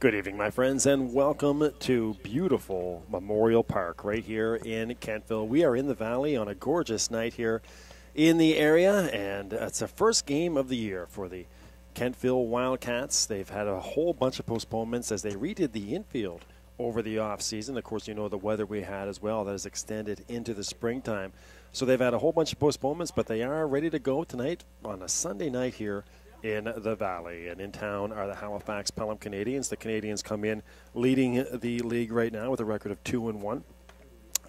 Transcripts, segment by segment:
Good evening, my friends, and welcome to beautiful Memorial Park right here in Kentville. We are in the Valley on a gorgeous night here in the area, and it's the first game of the year for the Kentville Wildcats. They've had a whole bunch of postponements as they redid the infield over the off-season. Of course, you know the weather we had as well that has extended into the springtime. So they've had a whole bunch of postponements, but they are ready to go tonight on a Sunday night here in the Valley. And in town are the Halifax Pelham Canadians. The Canadians come in leading the league right now with a record of 2-1.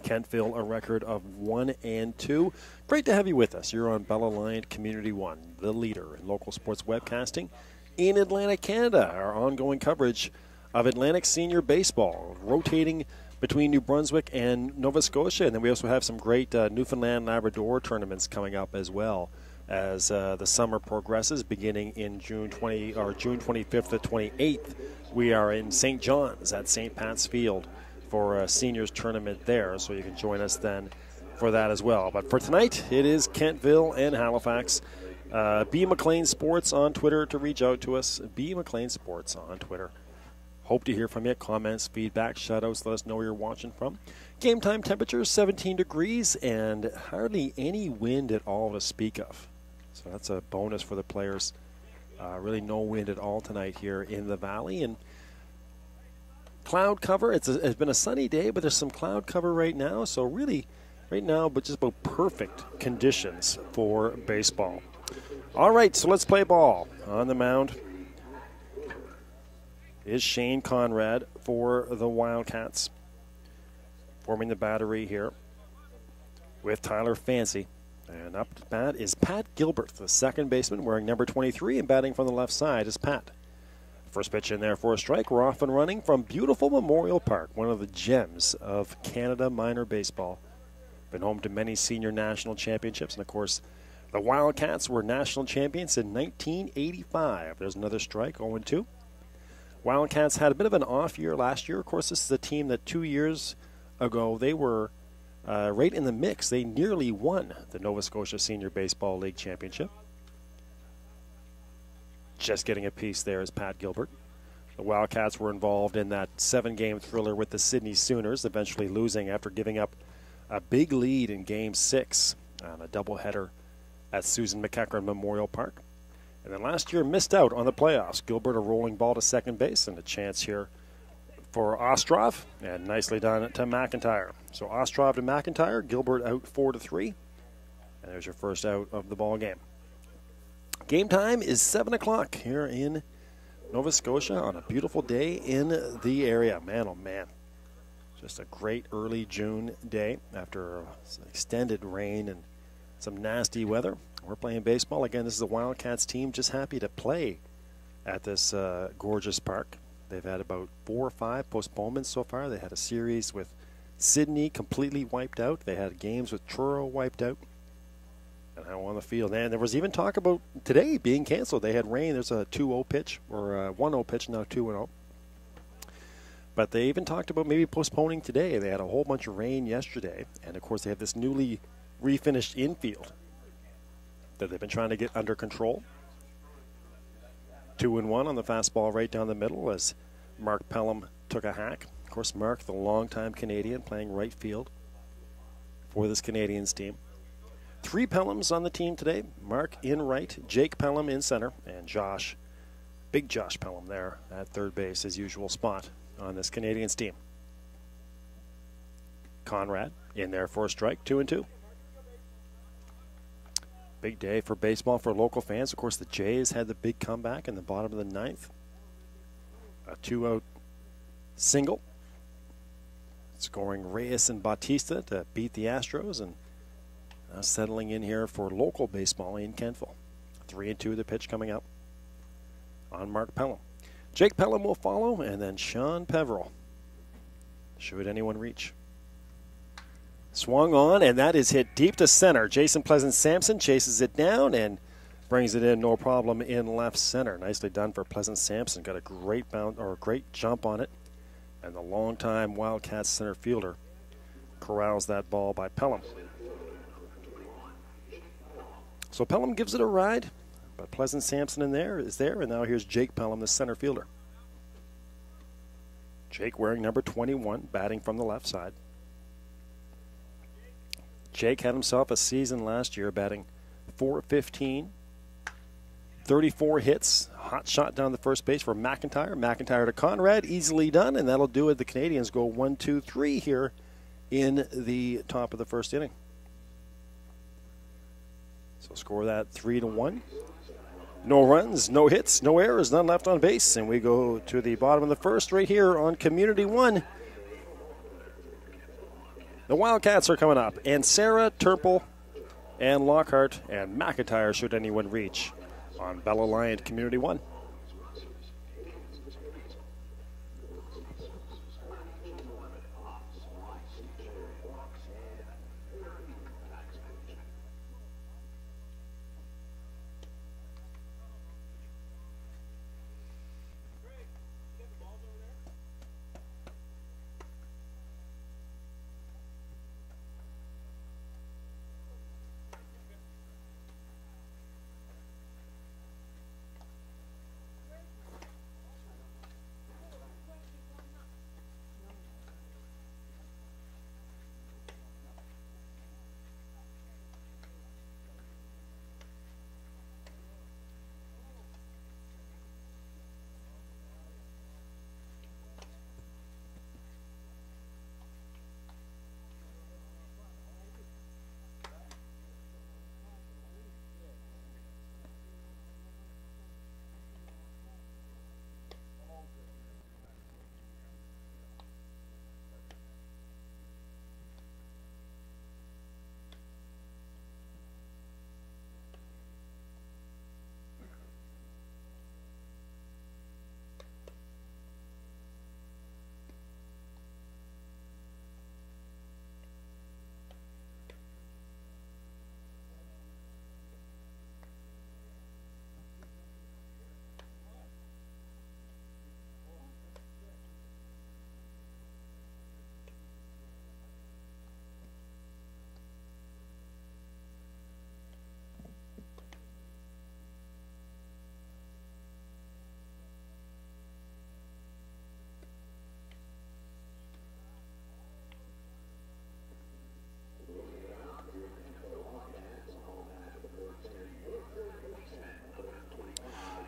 Kentville a record of 1-2. Great to have you with us. You're on Bell Aliant Community One, the leader in local sports webcasting in Atlantic Canada. Our ongoing coverage of Atlantic Senior Baseball, rotating between New Brunswick and Nova Scotia. And then we also have some great Newfoundland Labrador tournaments coming up as well as the summer progresses, beginning in June 25th to 28th. We are in St. John's at St. Pat's Field for a seniors tournament there, so you can join us then for that as well. But for tonight, it is Kentville and Halifax. B. McLean Sports on Twitter to reach out to us. B. McLean Sports on Twitter. Hope to hear from you. Comments, feedback, shoutouts. Let us know where you're watching from. Game time temperature 17 degrees and hardly any wind at all to speak of. So that's a bonus for the players. Really no wind at all tonight here in the Valley. And cloud cover. It's been a sunny day, but there's some cloud cover right now. So really, right now, but just about perfect conditions for baseball. All right, so let's play ball. On the mound is Shane Conrad for the Wildcats, forming the battery here with Tyler Fancy. And up to bat is Pat Gilbert, the second baseman, wearing number 23, and batting from the left side is Pat. First pitch in there for a strike. We're off and running from beautiful Memorial Park, one of the gems of Canada minor baseball. Been home to many senior national championships, and of course, the Wildcats were national champions in 1985. There's another strike, 0-2. Wildcats had a bit of an off year last year. Of course, this is a team that 2 years ago, they were right in the mix. They nearly won the Nova Scotia Senior Baseball League Championship. Just getting a piece there is Pat Gilbert. The Wildcats were involved in that 7-game thriller with the Sydney Sooners, eventually losing after giving up a big lead in Game 6 on a doubleheader at Susan McEachran Memorial Park. And then last year missed out on the playoffs. Gilbert a rolling ball to second base, and a chance here for Ostrov, and nicely done to McIntyre. So Ostrov to McIntyre, Gilbert out 4-3, and there's your first out of the ball game. Game time is 7 o'clock here in Nova Scotia on a beautiful day in the area. Man, oh man, just a great early June day after extended rain and some nasty weather. We're playing baseball again. This is the Wildcats team, just happy to play at this gorgeous park. They've had about 4 or 5 postponements so far. They had a series with Sydney completely wiped out. They had games with Truro wiped out. And now on the field. And there was even talk about today being canceled. They had rain. There's a 2-0 pitch, or a 1-0 pitch, now 2-0. But they even talked about maybe postponing today. They had a whole bunch of rain yesterday. And, of course, they have this newly refinished infield that they've been trying to get under control. 2-1 on the fastball right down the middle as Mark Pelham took a hack. Of course, Mark, the longtime Canadian, playing right field for this Canadians team. 3 Pelhams on the team today. Mark in right, Jake Pelham in center, and Josh, big Josh Pelham there at third base, his usual spot on this Canadians team. Conrad in there for a strike, 2-2. Big day for baseball for local fans. Of course, the Jays had the big comeback in the bottom of the 9th. A 2-out single, scoring Reyes and Bautista to beat the Astros, and now settling in here for local baseball in Kentville. 3-2 the pitch coming up on Mark Pelham. Jake Pelham will follow, and then Sean Peveril, should anyone reach. Swung on, and that is hit deep to center. Jason Pleasant-Sampson chases it down and brings it in, no problem, in left center. Nicely done for Pleasant-Sampson. Got a great bounce, or a great jump on it. And the longtime Wildcats center fielder corrals that ball by Pelham. So Pelham gives it a ride, but Pleasant-Sampson is there, and now here's Jake Pelham, the center fielder. Jake wearing number 21, batting from the left side. Jake had himself a season last year batting .415, 34 hits, hot shot down the first base for McIntyre. McIntyre to Conrad, easily done, and that'll do it. The Canadians go 1-2-3 here in the top of the first inning. So score that 3-1. No runs, no hits, no errors, none left on base, and we go to the bottom of the first right here on Community 1. The Wildcats are coming up, and Sarah, Turple, and Lockhart, and McIntyre should anyone reach on Bell Alliant Community 1.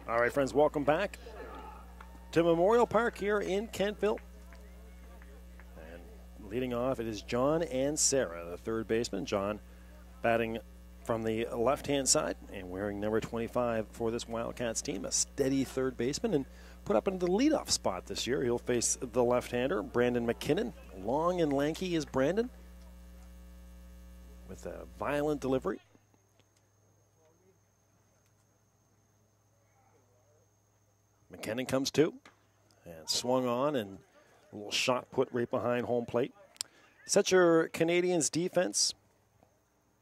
All right, friends, welcome back to Memorial Park here in Kentville. And leading off, it is John and Sarah, the third baseman. John batting from the left-hand side and wearing number 25 for this Wildcats team, a steady third baseman, and put up into the leadoff spot this year. He'll face the left-hander, Brandon McKinnon. Long and lanky is Brandon with a violent delivery. McKinnon comes to and swung on, and a little shot put right behind home plate. Set your Canadians defense.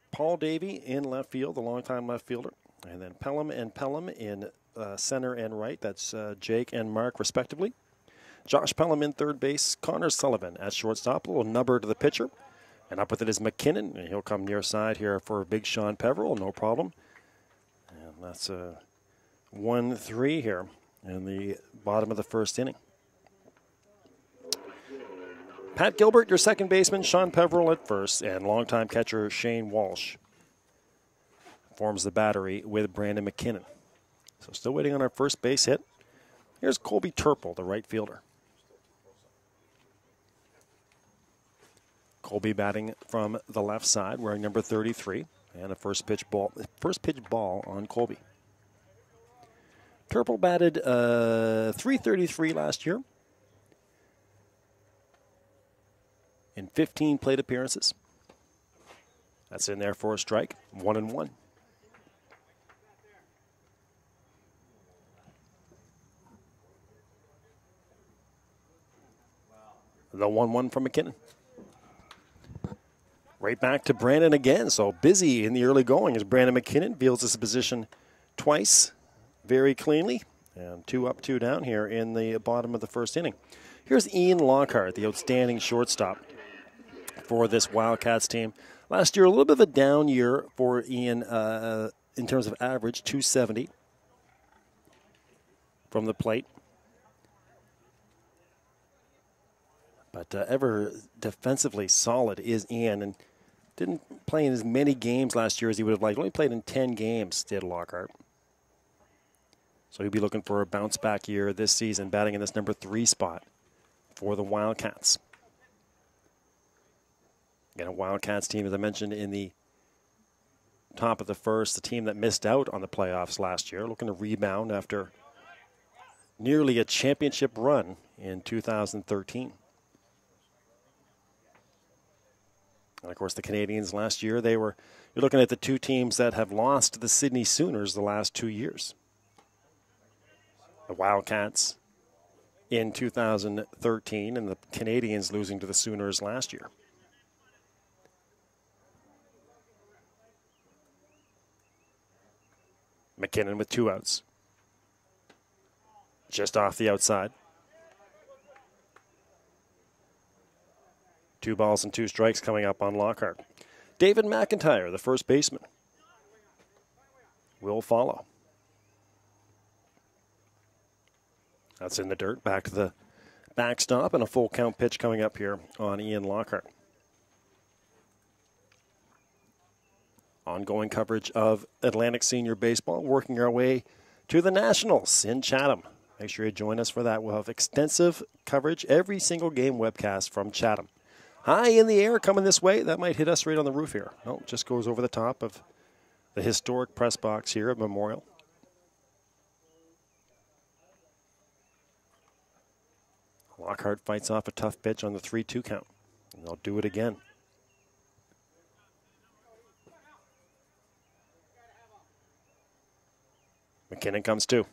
Paul Davey in left field, the longtime left fielder. And then Pelham in center and right. That's Jake and Mark, respectively. Josh Pelham in third base. Connor Sullivan at shortstop. A little number to the pitcher. And up with it is McKinnon. And he'll come near side here for Big Sean Peveril. No problem. And that's a 1-3 here in the bottom of the first inning. Pat Gilbert, your second baseman, Sean Peveril at first, and longtime catcher Shane Walsh forms the battery with Brandon McKinnon. So still waiting on our first base hit. Here's Colby Turple, the right fielder. Colby batting from the left side, wearing number 33, and a first pitch ball on Colby. Turple batted .333 last year in 15 plate appearances. That's in there for a strike, 1-1. The 1-1 from McKinnon. Right back to Brandon again. So busy in the early going as Brandon McKinnon fields his position twice very cleanly. And 2 up, 2 down here in the bottom of the first inning. Here's Ian Lockhart, the outstanding shortstop for this Wildcats team. Last year, a little bit of a down year for Ian in terms of average, .270 from the plate. But ever defensively solid is Ian, and didn't play in as many games last year as he would have liked. Only played in 10 games, did Lockhart. So he'll be looking for a bounce-back year this season, batting in this number 3 spot for the Wildcats. Again, a Wildcats team, as I mentioned, in the top of the first, the team that missed out on the playoffs last year, looking to rebound after nearly a championship run in 2013. And, of course, the Canadians last year, you're looking at the 2 teams that have lost to the Sydney Sooners the last 2 years. The Wildcats in 2013 and the Canadians losing to the Sooners last year. McKinnon with 2 outs. Just off the outside. 2 balls and 2 strikes coming up on Lockhart. David McIntyre, the first baseman, will follow. That's in the dirt. Back to the backstop and a full count pitch coming up here on Ian Lockhart. Ongoing coverage of Atlantic Senior Baseball, working our way to the Nationals in Chatham. Make sure you join us for that. We'll have extensive coverage, every single game webcast from Chatham. High in the air coming this way. That might hit us right on the roof here. No, just goes over the top of the historic press box here at Memorial. Lockhart fights off a tough pitch on the 3-2 count. And they'll do it again. McKinnon comes 2.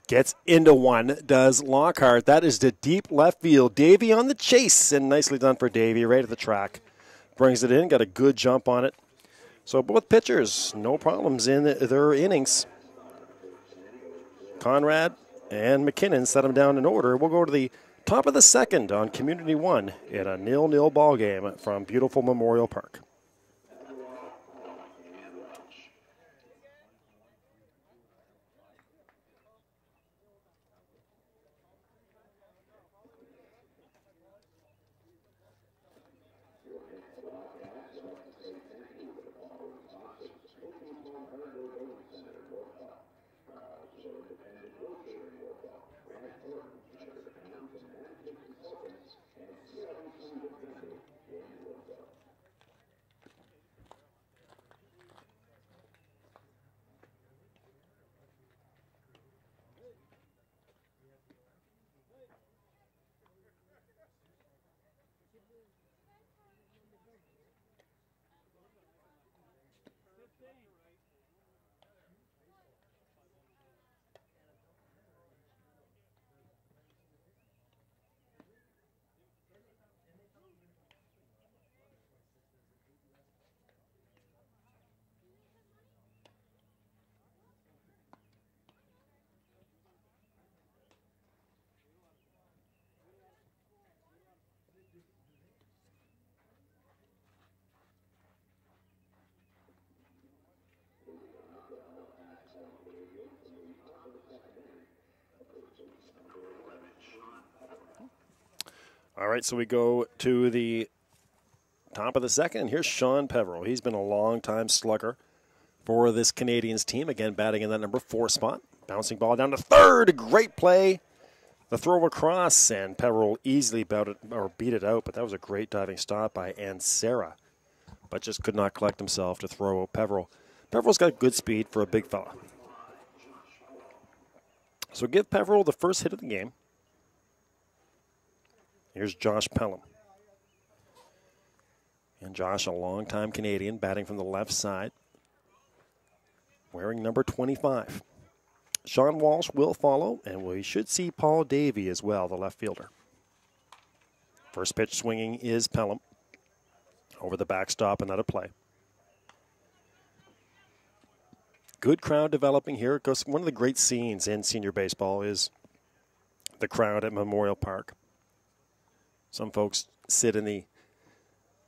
Gets into 1, does Lockhart. That is the deep left field. Davey on the chase, and nicely done for Davey right at the track. Brings it in, got a good jump on it. So both pitchers, no problems in their innings. Conrad and McKinnon set them down in order. We'll go to the top of the second on Community 1 in a 0-0 ball game from beautiful Memorial Park. All right, so we go to the top of the second. Here's Sean Peveril. He's been a long-time slugger for this Canadians team. Again, batting in that number 4 spot. Bouncing ball down to third. Great play. The throw across, and Peveril easily beat it out, but that was a great diving stop by Ansera. But just could not collect himself to throw Peveril. Peveril's got good speed for a big fella. So give Peveril the first hit of the game. Here's Josh Pelham. And Josh, a longtime Canadian, batting from the left side, wearing number 25. Sean Walsh will follow, and we should see Paul Davey as well, the left fielder. First pitch swinging is Pelham. Over the backstop, another play. Good crowd developing here. One of the great scenes in senior baseball is the crowd at Memorial Park. Some folks sit in the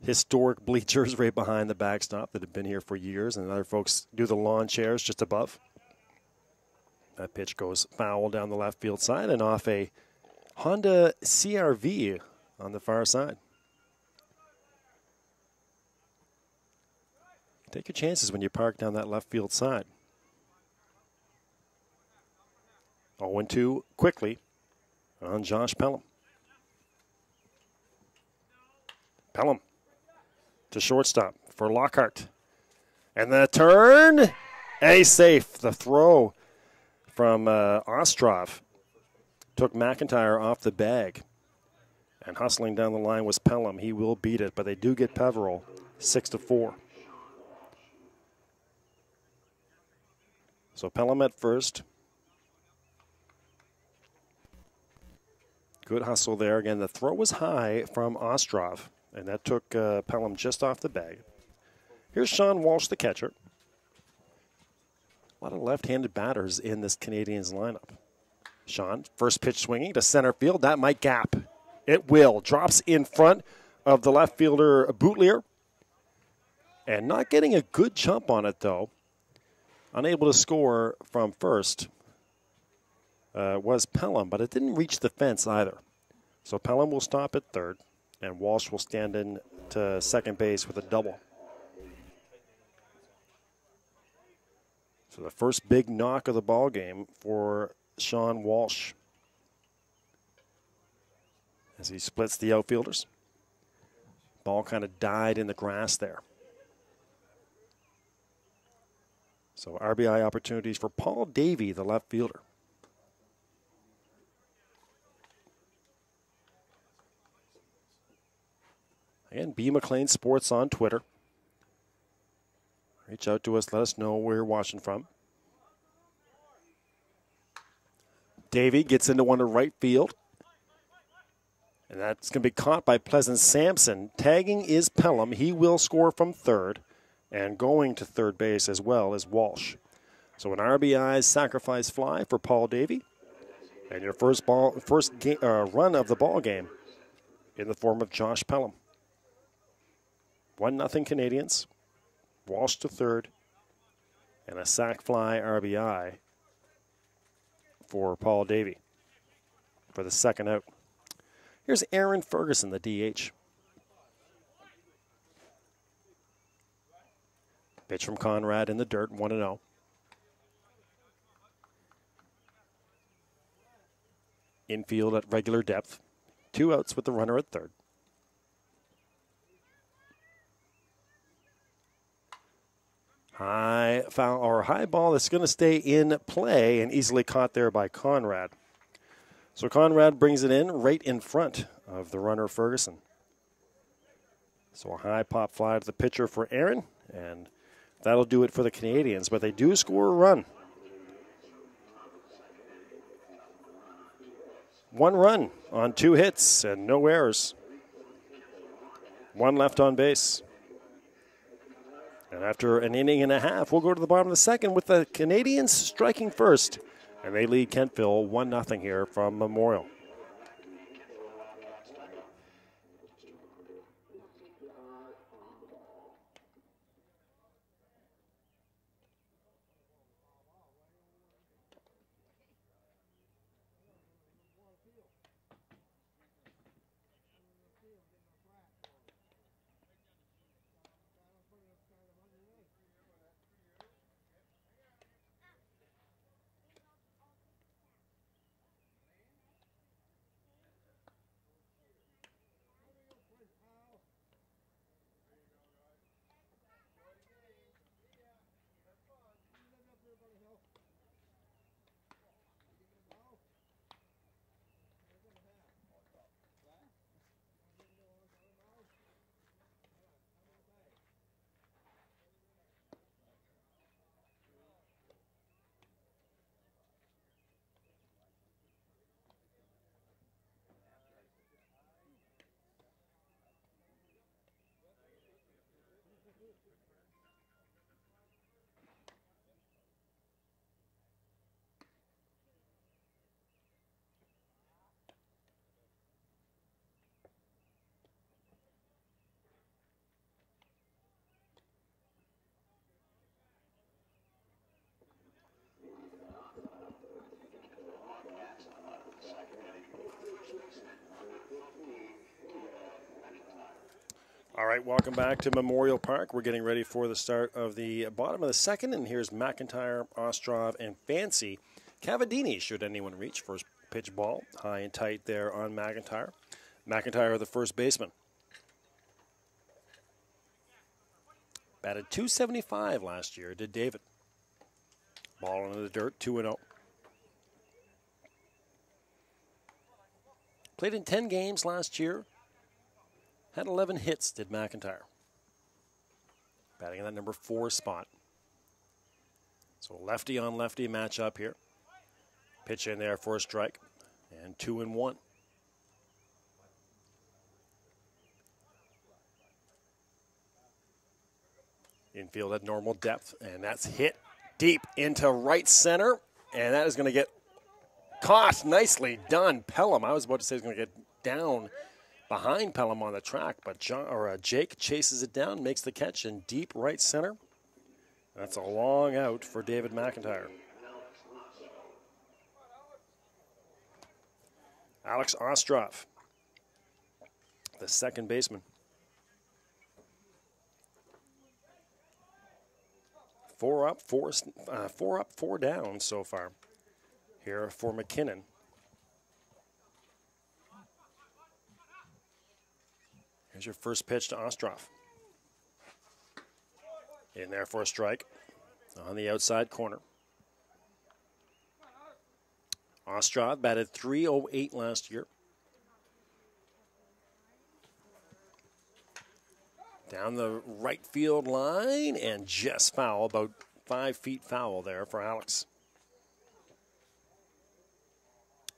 historic bleachers right behind the backstop that have been here for years, and other folks do the lawn chairs just above. That pitch goes foul down the left field side and off a Honda CR-V on the far side. Take your chances when you park down that left field side. 0-2 quickly on Josh Pelham. Pelham to shortstop for Lockhart. And the turn, a safe. The throw from Ostrov took McIntyre off the bag. And hustling down the line was Pelham. He will beat it, but they do get Peveril 6-4. So Pelham at first. Good hustle there. Again, the throw was high from Ostrov, and that took Pelham just off the bag. Here's Sean Walsh, the catcher. A lot of left-handed batters in this Canadiens lineup. Sean, first pitch swinging to center field. That might gap. It will. Drops in front of the left fielder, Boutlier. And not getting a good jump on it, though. Unable to score from first was Pelham, but it didn't reach the fence either. So Pelham will stop at third, and Walsh will stand in to second base with a double. So the first big knock of the ball game for Sean Walsh as he splits the outfielders. Ball kind of died in the grass there. So RBI opportunities for Paul Davey, the left fielder. Again, B. McLean Sports on Twitter. Reach out to us. Let us know where you're watching from. Davey gets into one to right field. And that's going to be caught by Pleasant Sampson. Tagging is Pelham. He will score from third. And going to third base as well as Walsh. So an RBI sacrifice fly for Paul Davey. And your first run of the ball game in the form of Josh Pelham. 1-0 Canadiens. Walsh to third. And a sac fly RBI for Paul Davey for the second out. Here's Aaron Ferguson, the DH. Pitch from Conrad in the dirt, 1-0. Infield at regular depth. 2 outs with the runner at third. High foul or high ball that's going to stay in play and easily caught there by Conrad. So Conrad brings it in right in front of the runner Ferguson. So a high pop fly to the pitcher for Aaron, and that'll do it for the Canadiens, but they do score a run. 1 run on 2 hits and no errors. 1 left on base. And after an inning and a half, we'll go to the bottom of the second with the Canadiens striking first. And they lead Kentville 1-0 here from Memorial. All right, welcome back to Memorial Park. We're getting ready for the start of the bottom of the second, and here's McIntyre, Ostrov, and Fancy. Cavadini, should anyone reach, first pitch ball, high and tight there on McIntyre. McIntyre, the first baseman. Batted .275 last year, did David. Ball into the dirt, 2-0. Played in 10 games last year. Had 11 hits, did McIntyre. Batting in that number 4 spot. So lefty on lefty matchup here. Pitch in there for a strike. And 2-1. Infield at normal depth. And that's hit deep into right center. And that is going to get caught. Nicely done. Pelham, I was about to say, is going to get down behind Pelham on the track, but Jake chases it down, makes the catch in deep right center. That's a long out for David McIntyre. Alex Ostrov, the second baseman. 4 up, 4 down so far here for McKinnon. Here's your first pitch to Ostrov. In there for a strike on the outside corner. Ostrov batted .308 last year. Down the right field line and just foul, about 5 feet foul there for Alex.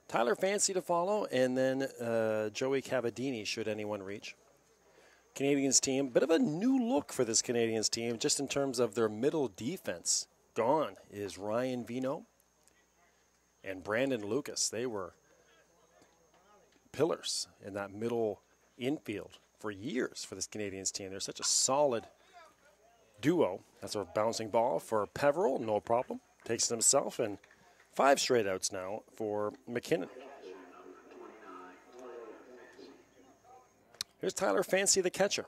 Tyler Fancy to follow, and then Joey Cavadini, should anyone reach. Canadians team, bit of a new look for this Canadians team, just in terms of their middle defense. Gone is Ryan Vino and Brandon Lucas. They were pillars in that middle infield for years for this Canadians team. They're such a solid duo. That's a bouncing ball for Peveril, no problem. Takes it himself, and 5 straight outs now for McKinnon. Here's Tyler Fancy, the catcher.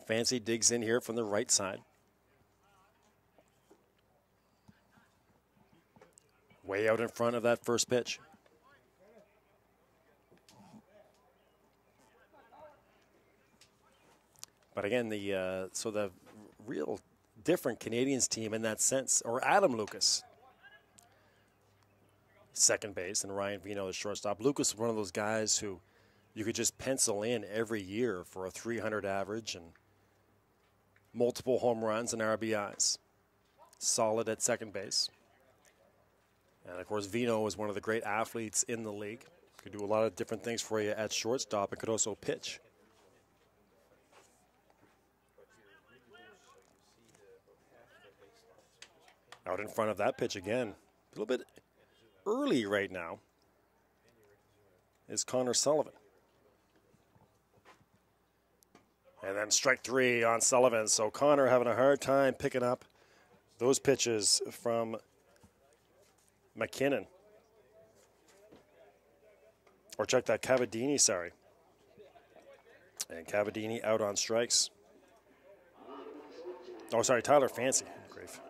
Fancy digs in here from the right side. Way out in front of that first pitch. But again, the real different Canadians team in that sense, or Adam Lucas, second base, and Ryan Vino, the shortstop. Lucas was one of those guys who you could just pencil in every year for a 300 average and multiple home runs and RBIs. Solid at second base. And, of course, Vino was one of the great athletes in the league. Could do a lot of different things for you at shortstop and could also pitch. Out in front of that pitch again. A little bit early right now is Connor Sullivan. And then strike 3 on Sullivan. So Connor having a hard time picking up those pitches from McKinnon. Or check that, Cavadini, sorry. And Cavadini out on strikes. Oh, sorry, Tyler Fancy. Grief.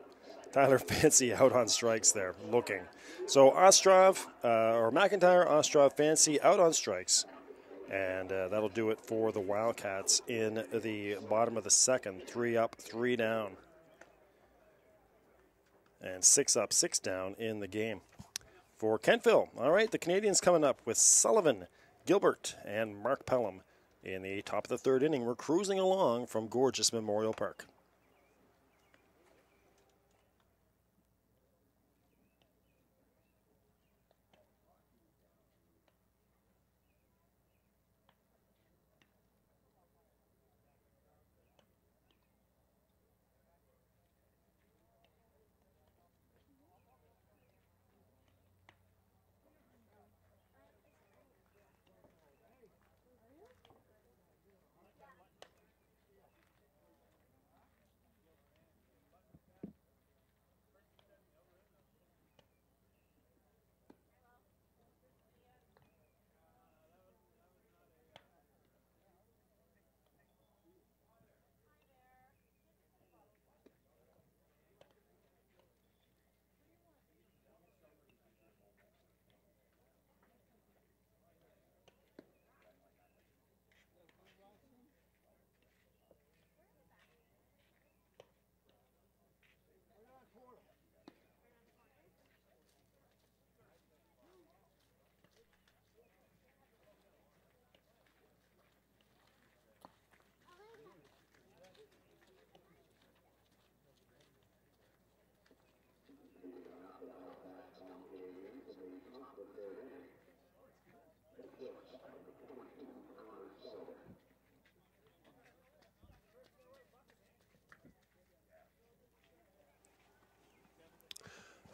Tyler Fancy out on strikes there, looking. So Ostrov, or McIntyre, Ostrov, Fancy out on strikes. And that'll do it for the Wildcats in the bottom of the second. 3 up, 3 down. And 6 up, 6 down in the game for Kentville. All right, the Canadians coming up with Sullivan, Gilbert, and Mark Pelham in the top of the third inning. We're cruising along from gorgeous Memorial Park.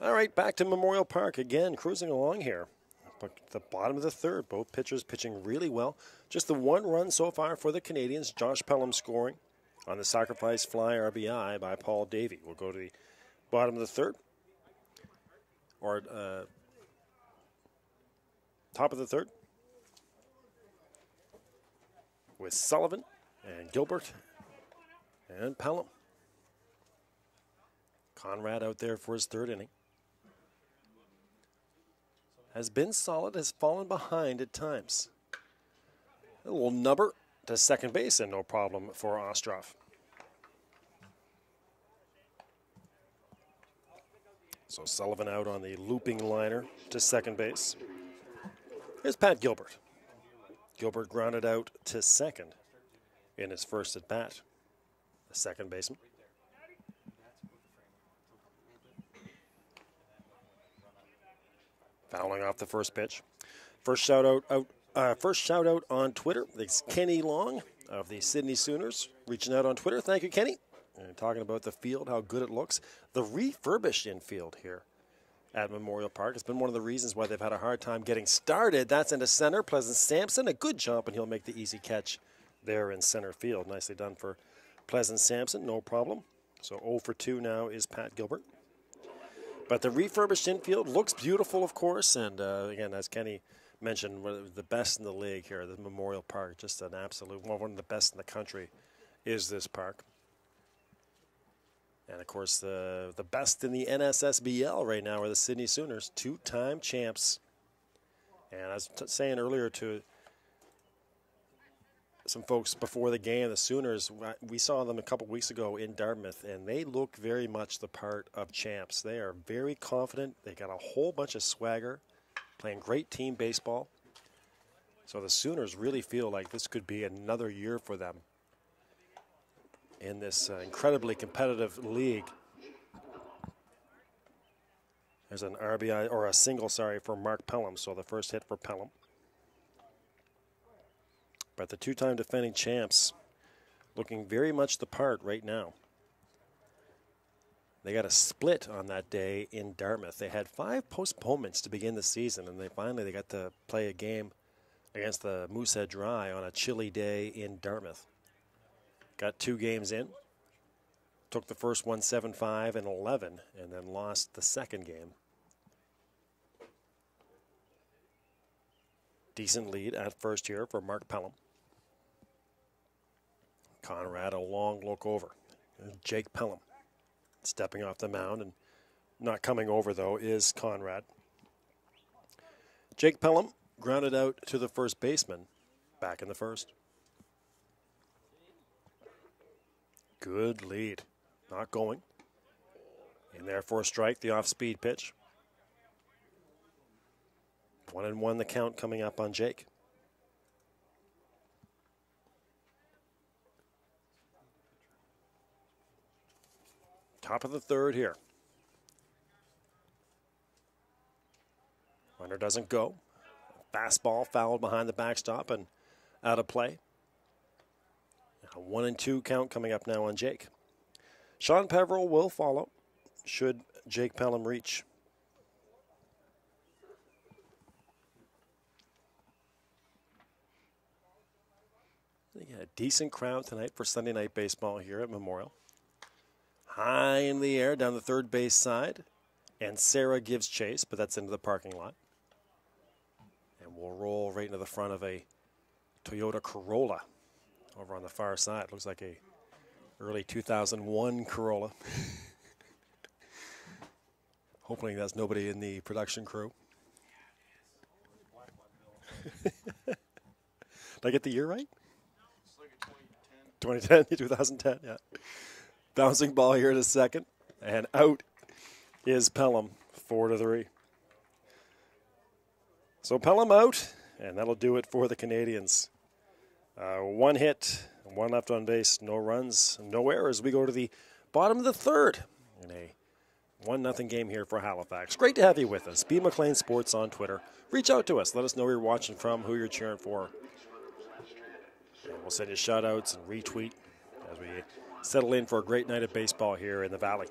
All right, back to Memorial Park again, cruising along here. But the bottom of the third, both pitchers pitching really well. Just the one run so far for the Canadians. Josh Pelham scoring on the sacrifice fly RBI by Paul Davey. We'll go to the bottom of the third, or top of the third, with Sullivan and Gilbert and Pelham. Conrad out there for his third inning. Has been solid, has fallen behind at times. A little nubber to second base, and no problem for Ostroff. So Sullivan out on the looping liner to second base. Here's Pat Gilbert. Gilbert grounded out to second in his first at bat. The second baseman. Fouling off the first pitch. First shout out on Twitter. It's Kenny Long of the Sydney Sooners reaching out on Twitter. Thank you, Kenny. And talking about the field, how good it looks. The refurbished infield here at Memorial Park has been one of the reasons why they've had a hard time getting started. That's into center. Pleasant Sampson, a good jump, and he'll make the easy catch there in center field. Nicely done for Pleasant Sampson, no problem. So 0 for 2 now is Pat Gilbert. But the refurbished infield looks beautiful, of course, and again, as Kenny mentioned, one of the best in the league here, the Memorial Park, just an absolute, one of the best in the country is this park. And, of course, the best in the NSSBL right now are the Sydney Sooners, two-time champs. And I was saying earlier to some folks before the game, the Sooners, we saw them a couple weeks ago in Dartmouth, and they look very much the part of champs. They are very confident. They got a whole bunch of swagger, playing great team baseball. So the Sooners really feel like this could be another year for them in this incredibly competitive league. There's an RBI, or a single, sorry, for Mark Pelham, so the first hit for Pelham. But the two-time defending champs looking very much the part right now. They got a split on that day in Dartmouth. They had 5 postponements to begin the season, and they got to play a game against the Moosehead Dry on a chilly day in Dartmouth. Got 2 games in. Took the first one 7-5 and 11, and then lost the second game. Decent lead at first here for Mark Pelham. Conrad, a long look over. Jake Pelham stepping off the mound, and not coming over, though, is Conrad. Jake Pelham grounded out to the first baseman back in the first. Good lead. Not going. In there for a strike, the off-speed pitch. 1-1 the count coming up on Jake. Top of the third here. Runner doesn't go. Fastball fouled behind the backstop and out of play. A 1-2 count coming up now on Jake. Sean Peveril will follow should Jake Pelham reach. Yeah, a decent crowd tonight for Sunday night baseball here at Memorial. High in the air down the third base side. And Sarah gives chase, but that's into the parking lot. And we'll roll right into the front of a Toyota Corolla over on the far side. Looks like a early 2001 Corolla. Hoping that's nobody in the production crew. Did I get the year right? 2010, 2010, yeah. Bouncing ball here to second, and out is Pelham, 4-3. So Pelham out, and that'll do it for the Canadians. 1 hit, 1 left on base, no runs, no errors. We go to the bottom of the third in a 1-0 game here for Halifax. Great to have you with us. B. McLean Sports on Twitter. Reach out to us. Let us know where you're watching from, who you're cheering for. And we'll send you shout-outs and retweet as we settle in for a great night of baseball here in the Valley.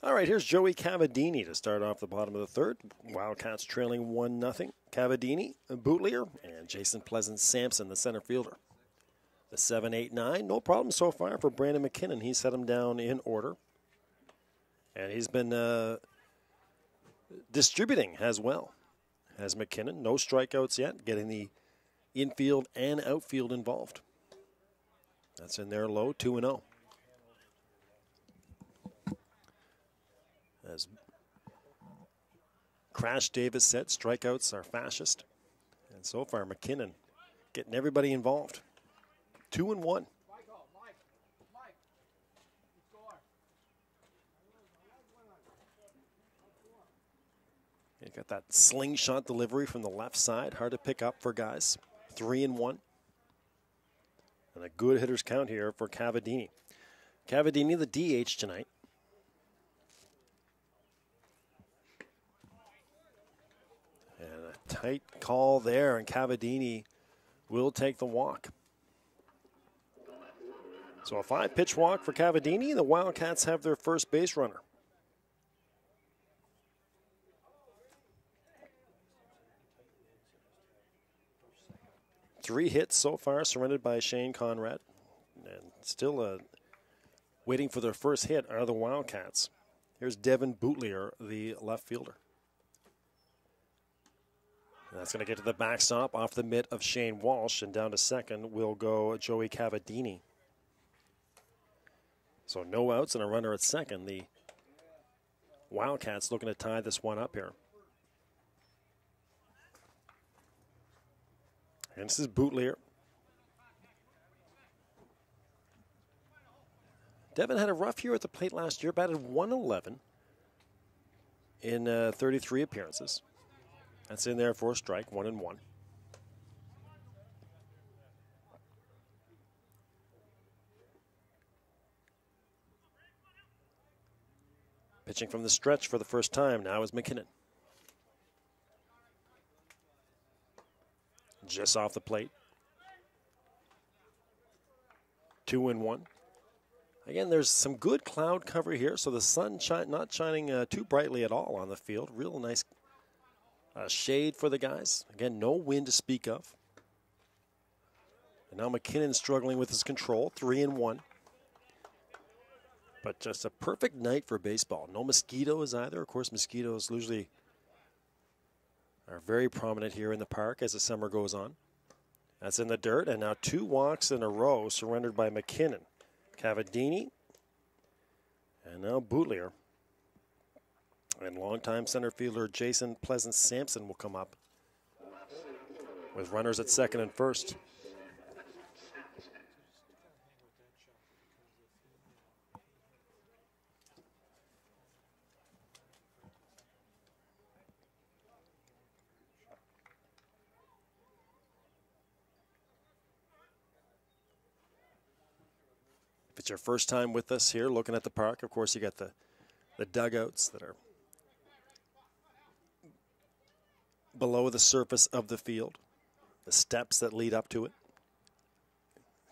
All right, here's Joey Cavadini to start off the bottom of the third. Wildcats trailing 1-0. Cavadini, Bootlier, and Jason Pleasant-Sampson, the center fielder. The 7-8-9, no problem so far for Brandon McKinnon. He set him down in order. And he's been distributing as well as McKinnon. No strikeouts yet, getting the infield and outfield involved. That's in there low, 2-0. As Crash Davis said, strikeouts are fascist. And so far, McKinnon getting everybody involved. 2-1. You got that slingshot delivery from the left side. Hard to pick up for guys. 3-1. And a good hitter's count here for Cavadini. Cavadini, the DH tonight. And a tight call there, and Cavadini will take the walk. So a 5-pitch walk for Cavadini. The Wildcats have their first base runner. Three hits so far, surrendered by Shane Conrad. And still waiting for their first hit are the Wildcats. Here's Devin Bootlier, the left fielder. And that's going to get to the backstop off the mitt of Shane Walsh, and down to second will go Joey Cavadini. So no outs and a runner at second. The Wildcats looking to tie this one up here. And this is Bootlier. Devin had a rough year at the plate last year, batted 111 in 33 appearances. That's in there for a strike, 1-1. Pitching from the stretch for the first time now is McKinnon. Just off the plate. 2-1. Again, there's some good cloud cover here, so the sun not shining too brightly at all on the field. Real nice shade for the guys. Again, no wind to speak of. And now McKinnon struggling with his control, 3-1. But just a perfect night for baseball. No mosquitoes either. Of course, mosquitoes usually are very prominent here in the park as the summer goes on. That's in the dirt, and now 2 walks in a row surrendered by McKinnon. Cavadini, and now Bootlier. And longtime center fielder Jason Pleasant-Sampson will come up with runners at second and first. If it's your first time with us here looking at the park, of course you got the dugouts that are below the surface of the field, the steps that lead up to it.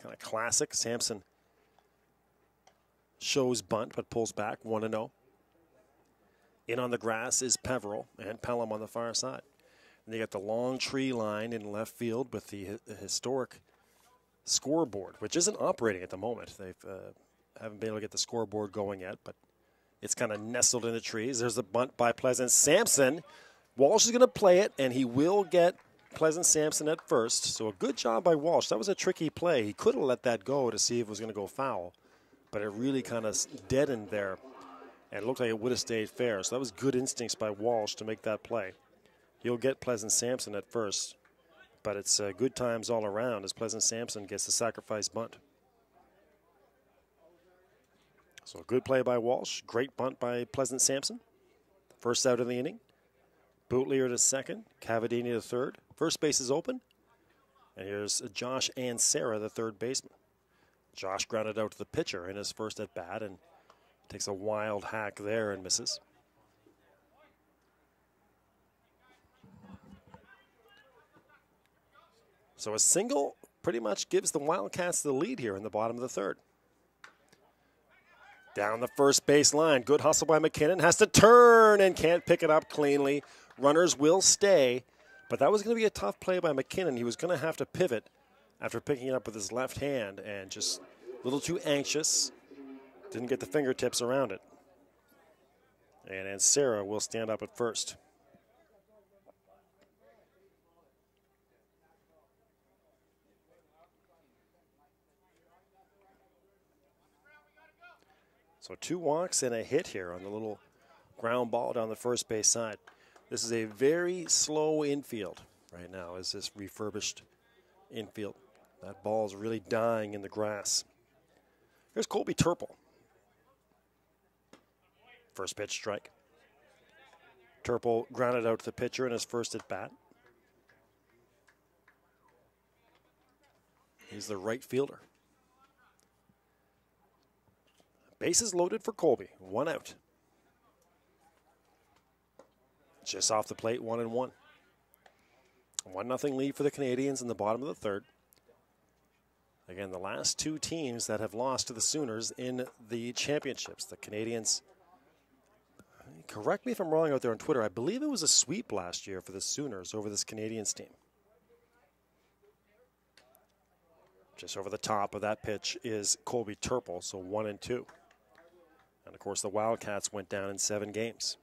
Kind of classic. Sampson shows bunt but pulls back, 1-0. In on the grass is Peveril and Pelham on the far side. And they got the long tree line in left field with the historic scoreboard, which isn't operating at the moment. They haven't been able to get the scoreboard going yet, but it's kind of nestled in the trees. There's a bunt by Pleasant-Sampson. Walsh is going to play it, and he will get Pleasant-Sampson at first. So a good job by Walsh. That was a tricky play. He could have let that go to see if it was going to go foul, but it really kind of deadened there, and it looked like it would have stayed fair. So that was good instincts by Walsh to make that play. He'll get Pleasant-Sampson at first, but it's good times all around as Pleasant-Sampson gets the sacrifice bunt. So a good play by Walsh. Great bunt by Pleasant-Sampson. First out of the inning. Bootlier to second. Cavadini to third. First base is open. And here's Josh and Sarah, the third baseman. Josh grounded out to the pitcher in his first at bat and takes a wild hack there and misses. So a single pretty much gives the Wildcats the lead here in the bottom of the third. Down the first base line. Good hustle by McKinnon. Has to turn and can't pick it up cleanly. Runners will stay. But that was going to be a tough play by McKinnon. He was going to have to pivot after picking it up with his left hand and just a little too anxious. Didn't get the fingertips around it. And Sarah will stand up at first. So 2 walks and a hit here on the little ground ball down the first base side. This is a very slow infield right now as this refurbished infield. That ball is really dying in the grass. Here's Colby Turple. First pitch strike. Turple grounded out to the pitcher in his first at bat. He's the right fielder. Bases loaded for Colby. 1 out. Just off the plate, 1-1. 1-0 lead for the Canadians in the bottom of the third. Again, the last 2 teams that have lost to the Sooners in the championships. The Canadians, correct me if I'm wrong out there on Twitter, I believe it was a sweep last year for the Sooners over this Canadians team. Just over the top of that pitch is Colby Turple, so 1-2. And, of course, the Wildcats went down in 7 games.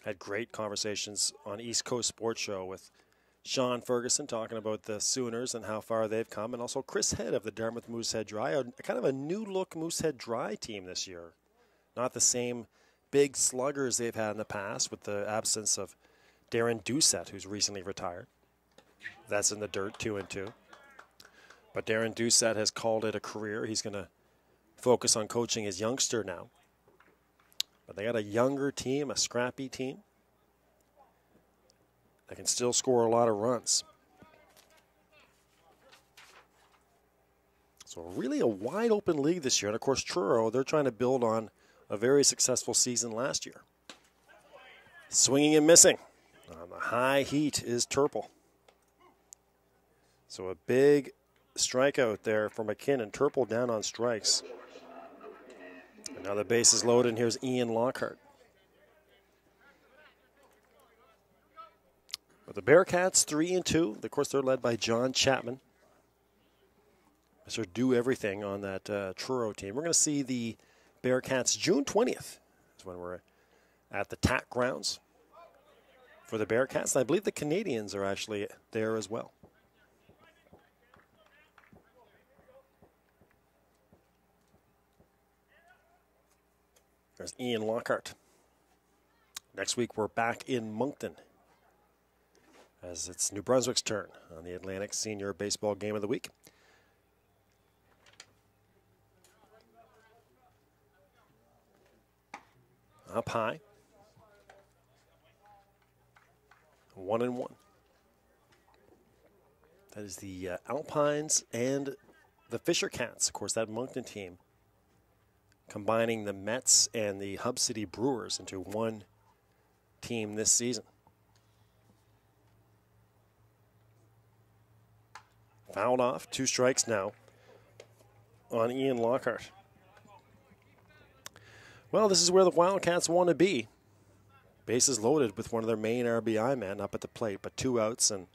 Had great conversations on East Coast Sports Show with Sean Ferguson talking about the Sooners and how far they've come, and also Chris Head of the Dartmouth Moosehead Dry, a kind of a new-look Moosehead Dry team this year. Not the same big sluggers they've had in the past with the absence of Darren Doucette, who's recently retired. That's in the dirt, 2-2. But Darren Doucette has called it a career. He's going to focus on coaching his youngster now. But they got a younger team, a scrappy team that can still score a lot of runs. So really a wide open league this year. And of course, Truro, they're trying to build on a very successful season last year. Swinging and missing. On the high heat is Turple. So a big strikeout there for McKinnon. Turple down on strikes. And now the base is loaded, and here's Ian Lockhart. But the Bearcats 3-2. Of course, they're led by John Chapman. Mr. Do Everything on that Truro team. We're going to see the Bearcats June 20th is when we're at the TAC grounds for the Bearcats. And I believe the Canadians are actually there as well. There's Ian Lockhart. Next week, we're back in Moncton as it's New Brunswick's turn on the Atlantic Senior Baseball Game of the Week. Up high. 1-1. That is the Alpines and the Fisher Cats. Of course, that Moncton team combining the Mets and the Hub City Brewers into one team this season. Fouled off, 2 strikes now on Ian Lockhart. Well, this is where the Wildcats want to be. Bases loaded with one of their main RBI men up at the plate, but 2 outs, and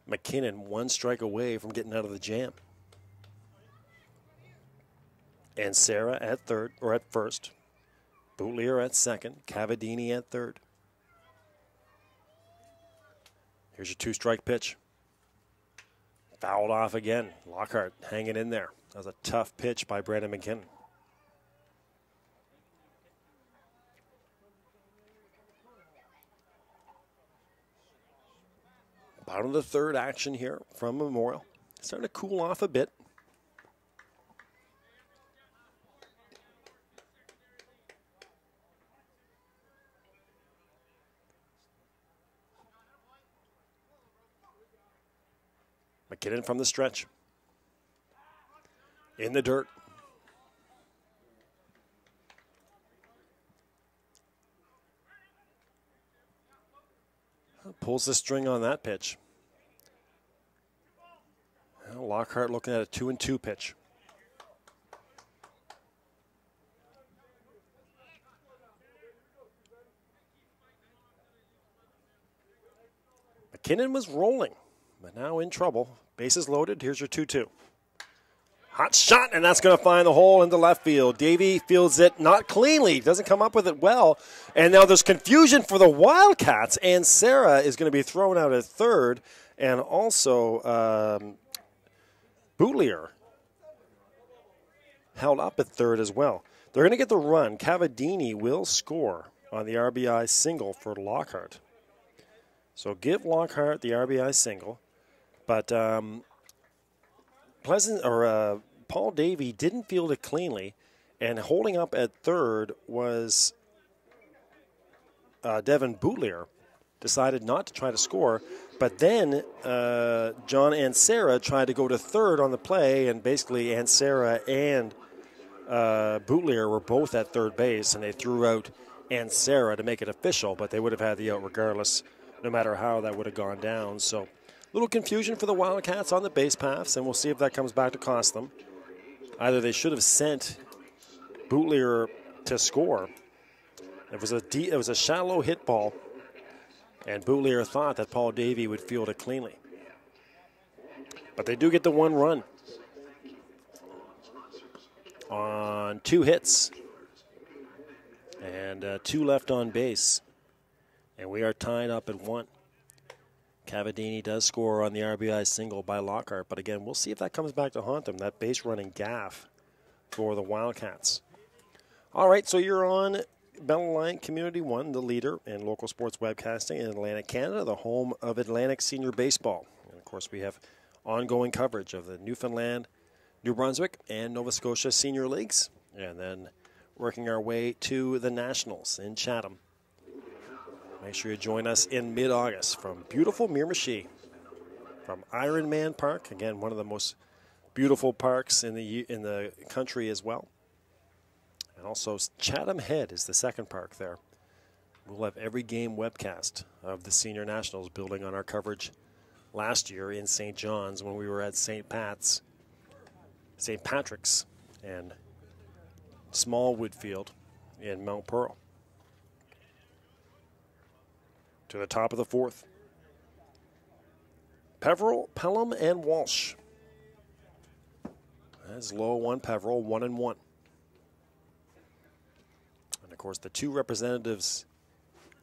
McKinnon 1 strike away from getting out of the jam. And Sarah at third, or at first. Bootlier at second. Cavadini at third. Here's your 2-strike pitch. Fouled off again. Lockhart hanging in there. That was a tough pitch by Brandon McKinnon. Bottom of the third action here from Memorial. Starting to cool off a bit. McKinnon from the stretch. In the dirt. Pulls the string on that pitch. Lockhart looking at a 2-2 pitch. McKinnon was rolling, but now in trouble. Bases loaded. Here's your 2-2. Hot shot, and that's going to find the hole into left field. Davey fields it not cleanly. Doesn't come up with it well. And now there's confusion for the Wildcats, and Sarah is going to be thrown out at third. And also Boutlier held up at third as well. They're going to get the run. Cavadini will score on the RBI single for Lockhart. So give Lockhart the RBI single. But Paul Davey didn't field it cleanly, and holding up at third was Devin Boutlier. Decided not to try to score, but then John Ansara tried to go to third on the play, and basically Ansara and Boutlier were both at third base, and they threw out Ansara to make it official, but they would have had the out regardless, no matter how that would have gone down. So little confusion for the Wildcats on the base paths, and we'll see if that comes back to cost them. Either they should have sent Boutlier to score. It was a shallow hit ball, and Boutlier thought that Paul Davey would field it cleanly. But they do get the one run on 2 hits and 2 left on base. And we are tied up at 1. Cavadini does score on the RBI single by Lockhart, but again, we'll see if that comes back to haunt them, that base running gaff for the Wildcats. All right, so you're on Bell Alliant Community 1, the leader in local sports webcasting in Atlantic Canada, the home of Atlantic Senior Baseball. And of course, we have ongoing coverage of the Newfoundland, New Brunswick, and Nova Scotia Senior Leagues, and then working our way to the Nationals in Chatham. Make sure you join us in mid-August from beautiful Miramichi, from Ironmen Park, again, one of the most beautiful parks in the country as well. And also Chatham Head is the second park there. We'll have every game webcast of the Senior Nationals, building on our coverage last year in St. John's when we were at St. Patrick's, and Smallwood Field in Mount Pearl. To the top of the 4th. Peveril, Pelham, and Walsh. That's low 1 Peveril, 1-1. And of course, the 2 representatives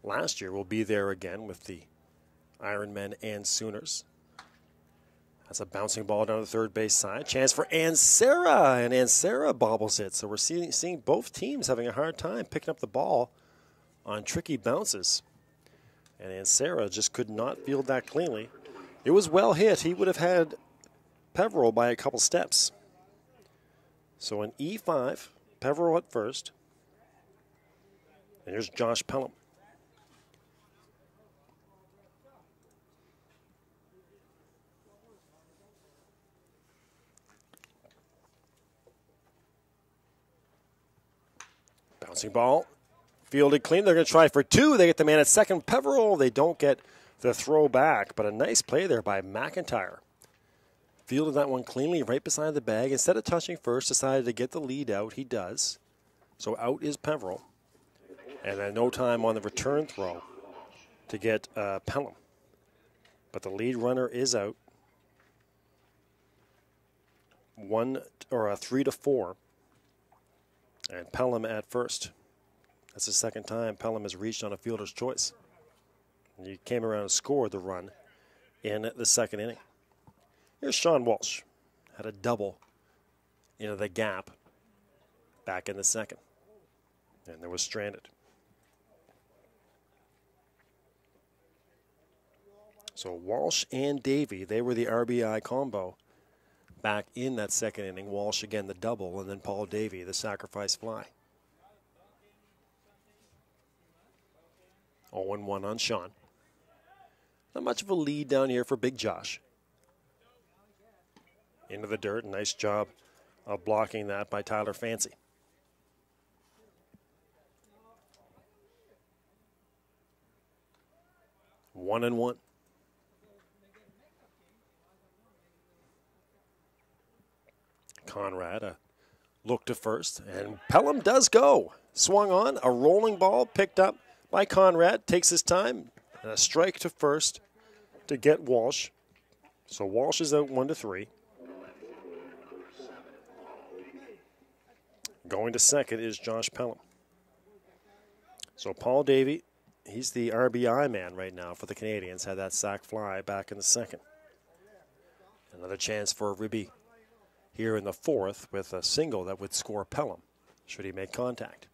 last year will be there again with the Ironmen and Sooners. That's a bouncing ball down the third base side. Chance for Ansara, and Ansara bobbles it. So we're seeing both teams having a hard time picking up the ball on tricky bounces. And Ansara just could not field that cleanly. It was well hit. He would have had Peveril by a couple steps. So an E5, Peveril at first. And here's Josh Pelham. Bouncing ball. Fielded clean. They're going to try for 2. They get the man at second. Peveril, they don't get the throw back, but a nice play there by McIntyre. Fielded that one cleanly right beside the bag. Instead of touching first, decided to get the lead out. He does. So out is Peveril. And then no time on the return throw to get Pelham. But the lead runner is out. 3-4. And Pelham at first. That's the second time Pelham has reached on a fielder's choice. And he came around and scored the run in the second inning. Here's Sean Walsh. Had a double into the gap back in the second. And there was stranded. So Walsh and Davey, they were the RBI combo back in that second inning. Walsh again the double, and then Paul Davey the sacrifice fly. 0-1 on Sean. Not much of a lead down here for Big Josh. Into the dirt. Nice job of blocking that by Tyler Fancy. One and one. Conrad, a look to first, and Pelham does go. Swung on, a rolling ball picked up by Conrad, takes his time, and a strike to first to get Walsh. So Walsh is out 1-3. Going to second is Josh Pelham. So Paul Davey, he's the RBI man right now for the Canadians, had that sac fly back in the second. Another chance for Ribby here in the fourth with a single that would score Pelham, should he make contact.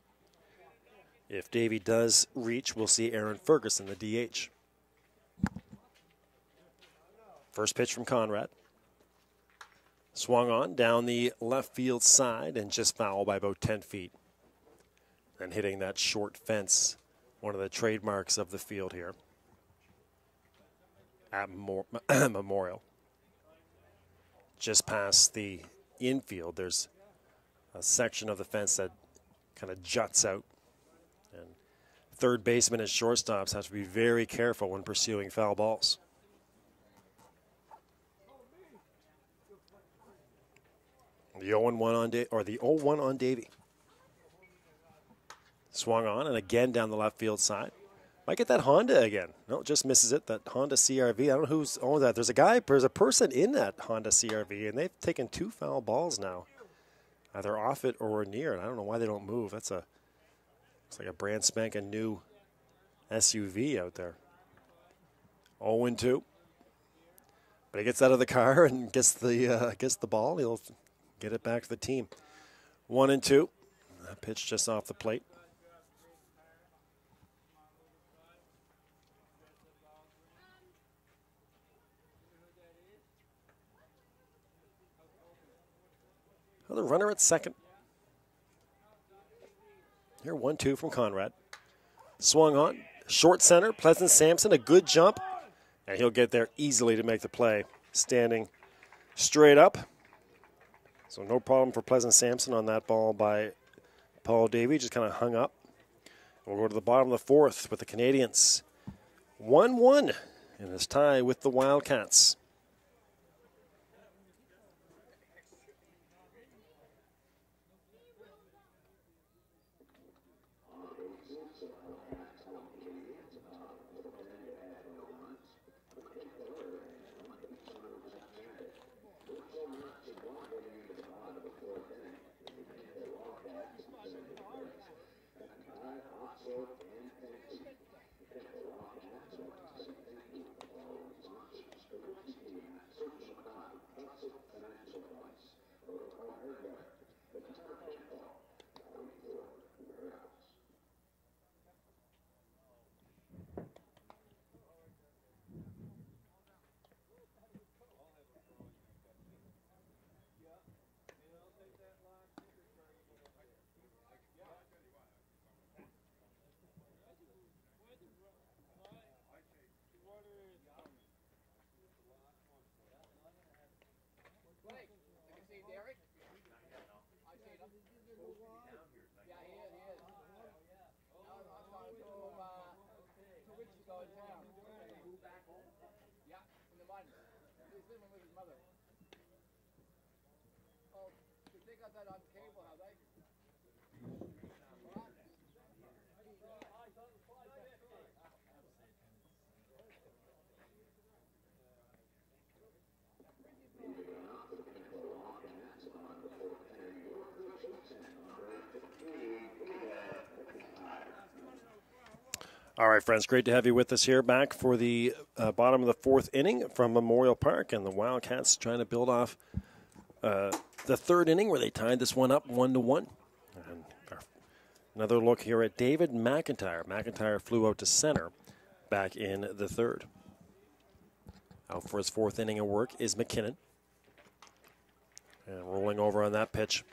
If Davey does reach, we'll see Aaron Ferguson, the DH. First pitch from Conrad. Swung on down the left field side and just foul by about 10 feet. And hitting that short fence, one of the trademarks of the field here at Memorial. Just past the infield, there's a section of the fence that kind of juts out. And third baseman and shortstops have to be very careful when pursuing foul balls. The 0-1 on the 0-1 on Davey. Swung on and again down the left field side. Might get that Honda again. No, just misses it. That Honda CRV. I don't know who's owns that. There's a person in that Honda CRV, and they've taken 2 foul balls now, either off it or near it. I don't know why they don't move. Looks like a brand spanking new SUV out there. 0-2. But he gets out of the car and gets the ball. He'll get it back to the team. 1-2. That pitch just off the plate. The runner at second. Here, 1-2 from Conrad. Swung on. Short center. Pleasant Sampson, a good jump. And he'll get there easily to make the play. Standing straight up. So no problem for Pleasant Sampson on that ball by Paul Davey. Just kind of hung up. We'll go to the bottom of the fourth with the Canadians. 1-1 in this tie with the Wildcats. All right, friends, great to have you with us here back for the bottom of the fourth inning from Memorial Park, and the Wildcats trying to build off the third inning where they tied this one up 1-1. And another look here at David McIntyre. McIntyre flew out to center back in the third. Out for his fourth inning of work is McKinnon. And rolling over on that pitch,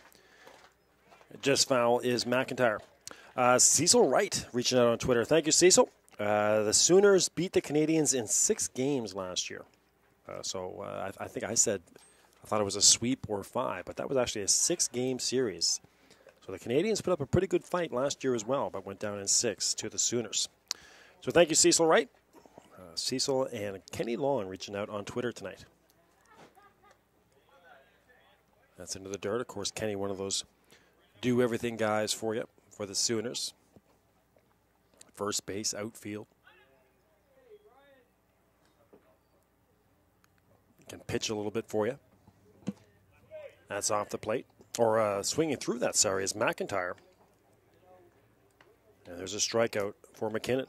just foul, is McIntyre. Cecil Wright reaching out on Twitter. Thank you, Cecil. The Sooners beat the Canadians in 6 games last year. I think I thought it was a sweep or 5, but that was actually a 6-game series. So the Canadians put up a pretty good fight last year as well, but went down in 6 to the Sooners. So thank you, Cecil Wright. Cecil and Kenny Long reaching out on Twitter tonight. That's into the dirt. Of course, Kenny, one of those do-everything guys for you, for the Sooners. First base, outfield. Can pitch a little bit for you. That's off the plate. Or swinging through that, sorry, is McIntyre. And there's a strikeout for McKinnon.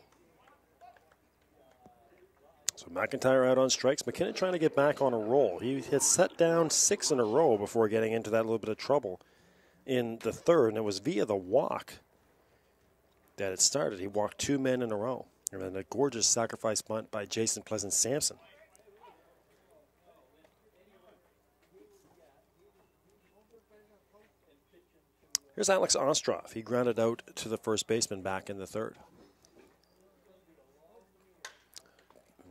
So McIntyre out on strikes. McKinnon trying to get back on a roll. He had set down 6 in a row before getting into that little bit of trouble in the third, and it was via the walk that it started. He walked 2 men in a row. And then a gorgeous sacrifice bunt by Jason Pleasant-Sampson. Here's Alex Ostroff. He grounded out to the first baseman back in the third.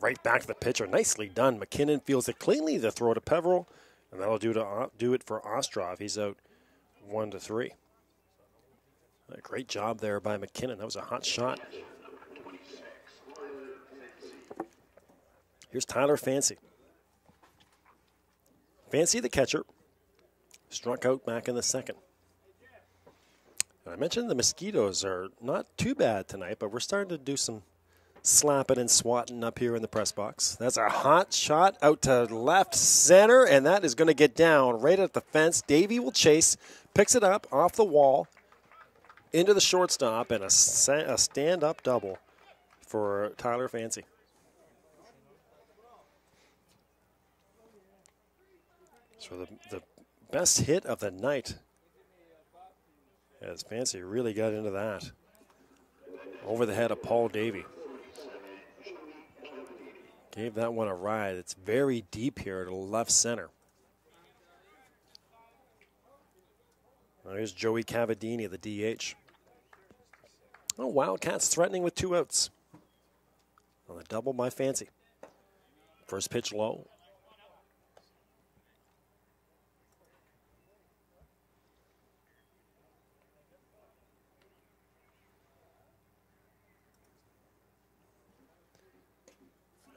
Right back to the pitcher. Nicely done. McKinnon fields it cleanly. The throw to Peveril, and that'll do it for Ostroff. He's out 1-3. A great job there by McKinnon. That was a hot shot. Here's Tyler Fancy. Fancy, the catcher, struck out back in the second. I mentioned the mosquitoes are not too bad tonight, but we're starting to do some slapping and swatting up here in the press box. That's a hot shot out to left center, and that is going to get down right at the fence. Davey will chase, picks it up off the wall into the shortstop, and a stand-up double for Tyler Fancy. So the best hit of the night, as Fancy really got into that. Over the head of Paul Davey. Gave that one a ride. It's very deep here to left center. Now here's Joey Cavadini, the DH. Oh, Wildcats threatening with 2 outs. On a double by Fancy. First pitch low.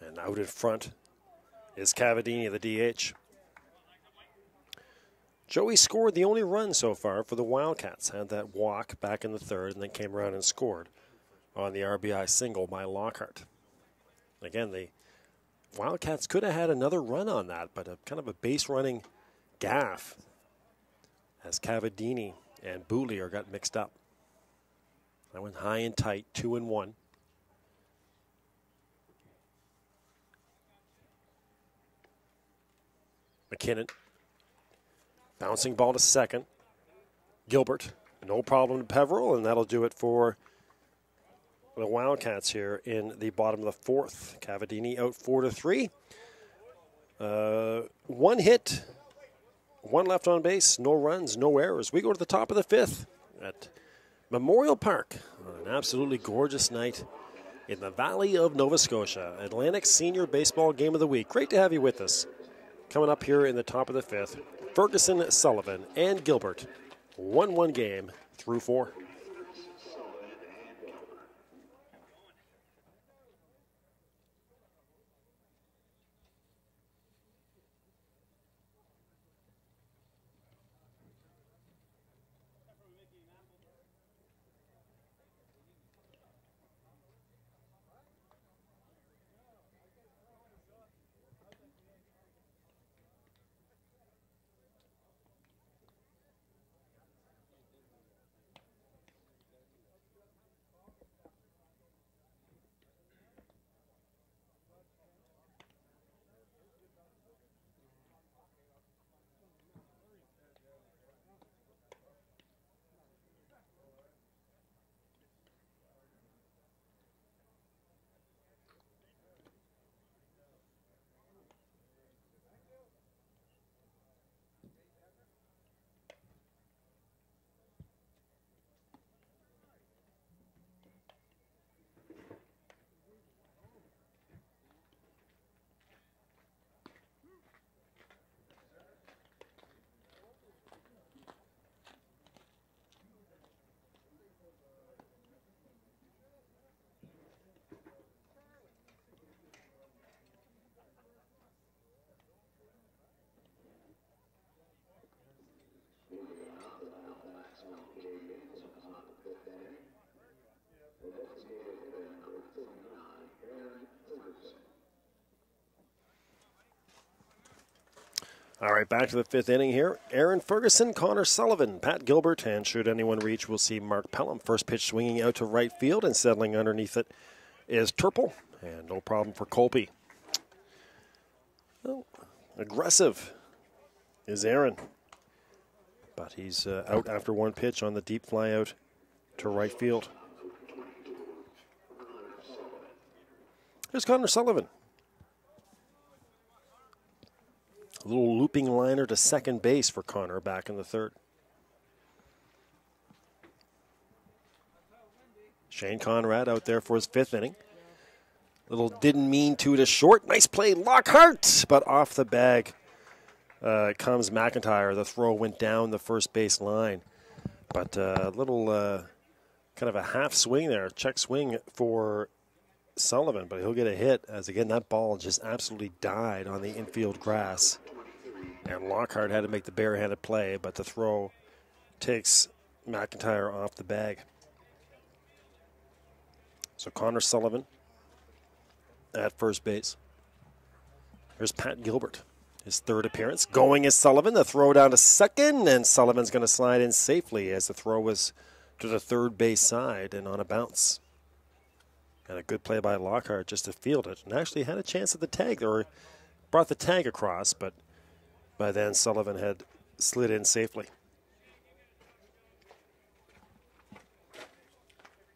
And out in front is Cavadini, the DH. Joey scored the only run so far for the Wildcats. Had that walk back in the third and then came around and scored on the RBI single by Lockhart. Again, the Wildcats could have had another run on that, but a kind of a base running gaff as Cavadini and Boullier got mixed up. That went high and tight, 2-1. McKinnon. Bouncing ball to second. Gilbert. No problem to Peveril, and that'll do it for the Wildcats here in the bottom of the fourth. Cavadini out 4-3. 1 hit, 1 left on base, no runs, no errors. We go to the top of the fifth at Memorial Park on an absolutely gorgeous night in the Valley of Nova Scotia. Atlantic Senior Baseball Game of the Week. Great to have you with us. Coming up here in the top of the fifth, Ferguson, Sullivan, and Gilbert. 1-1 game through 4. All right, back to the fifth inning here. Aaron Ferguson, Connor Sullivan, Pat Gilbert, and should anyone reach, we'll see Mark Pelham. First pitch swinging out to right field, and settling underneath it is Turple, and no problem for Colby. Well, aggressive is Aaron, but he's out after one pitch on the deep fly out to right field. Here's Connor Sullivan. A little looping liner to second base for Connor back in the third. Shane Conrad out there for his fifth inning. Little didn't mean to short. Nice play, Lockhart, but off the bag comes McIntyre. The throw went down the first base line. But a little kind of a half swing there, check swing for Sullivan, but he'll get a hit as, again, that ball just absolutely died on the infield grass. And Lockhart had to make the barehanded play, but the throw takes McIntyre off the bag. So Connor Sullivan at first base. Here's Pat Gilbert, his third appearance. Going is Sullivan. The throw down to second, and Sullivan's going to slide in safely as the throw was to the third base side and on a bounce. And a good play by Lockhart just to field it, and actually had a chance at the tag, or brought the tag across, but by then Sullivan had slid in safely.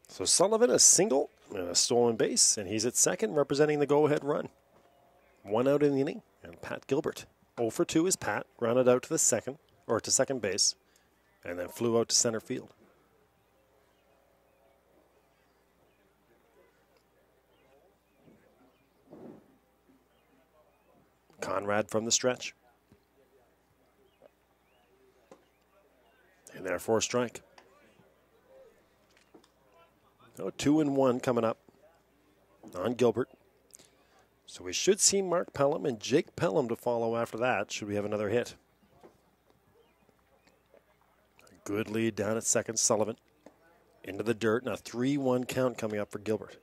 So Sullivan, a single and a stolen base, and he's at second representing the go-ahead run. One out in the inning, and Pat Gilbert. 0 for 2 is Pat, grounded out to the second, or to second base, and then flew out to center field. Conrad from the stretch. And therefore strike. Oh, 2-1 coming up on Gilbert. So we should see Mark Pelham and Jake Pelham to follow after that, should we have another hit. A good lead down at second, Sullivan. Into the dirt, and a 3-1 count coming up for Gilbert.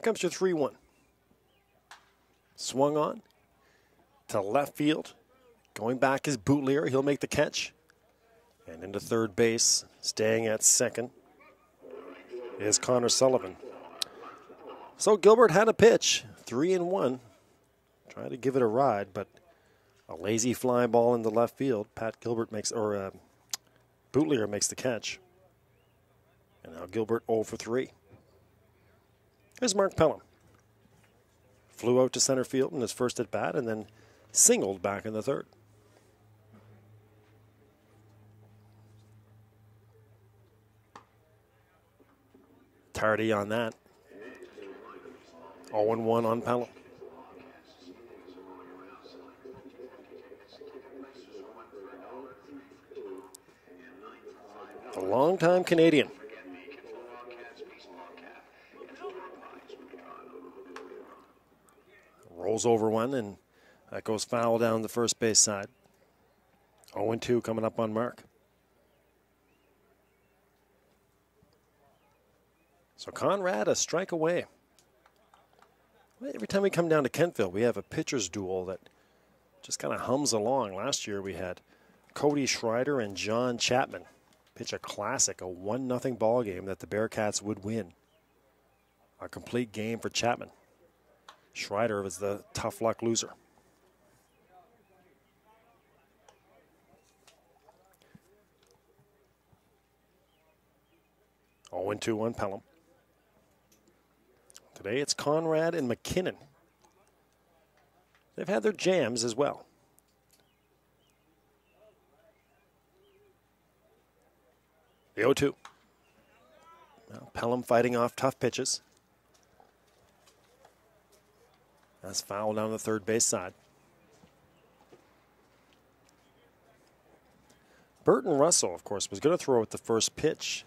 Comes your 3-1. Swung on to left field. Going back is Bootlier. He'll make the catch. And into third base, staying at second, is Connor Sullivan. So Gilbert had a pitch, 3-1. Tried to give it a ride, but a lazy fly ball into left field. Pat Gilbert makes, or Bootlier makes the catch. And now Gilbert 0 for 3. Here's Mark Pelham. Flew out to center field in his first at bat and then singled back in the third. Tardy on that. 0-1 on Pelham. A long-time Canadian. Rolls over one, and that goes foul down the first base side. 0-2 coming up on Mark. So Conrad a strike away. Every time we come down to Kentville, we have a pitcher's duel that just kind of hums along. Last year we had Cody Schreider and John Chapman pitch a classic, a 1-0 ball game that the Bearcats would win. A complete game for Chapman. Schreider was the tough luck loser. Oh, 0-2 on Pelham. Today it's Conrad and McKinnon. They've had their jams as well. The 0-2. Well, Pelham fighting off tough pitches. That's foul down the third base side. Burton Russell, of course, was going to throw at the first pitch.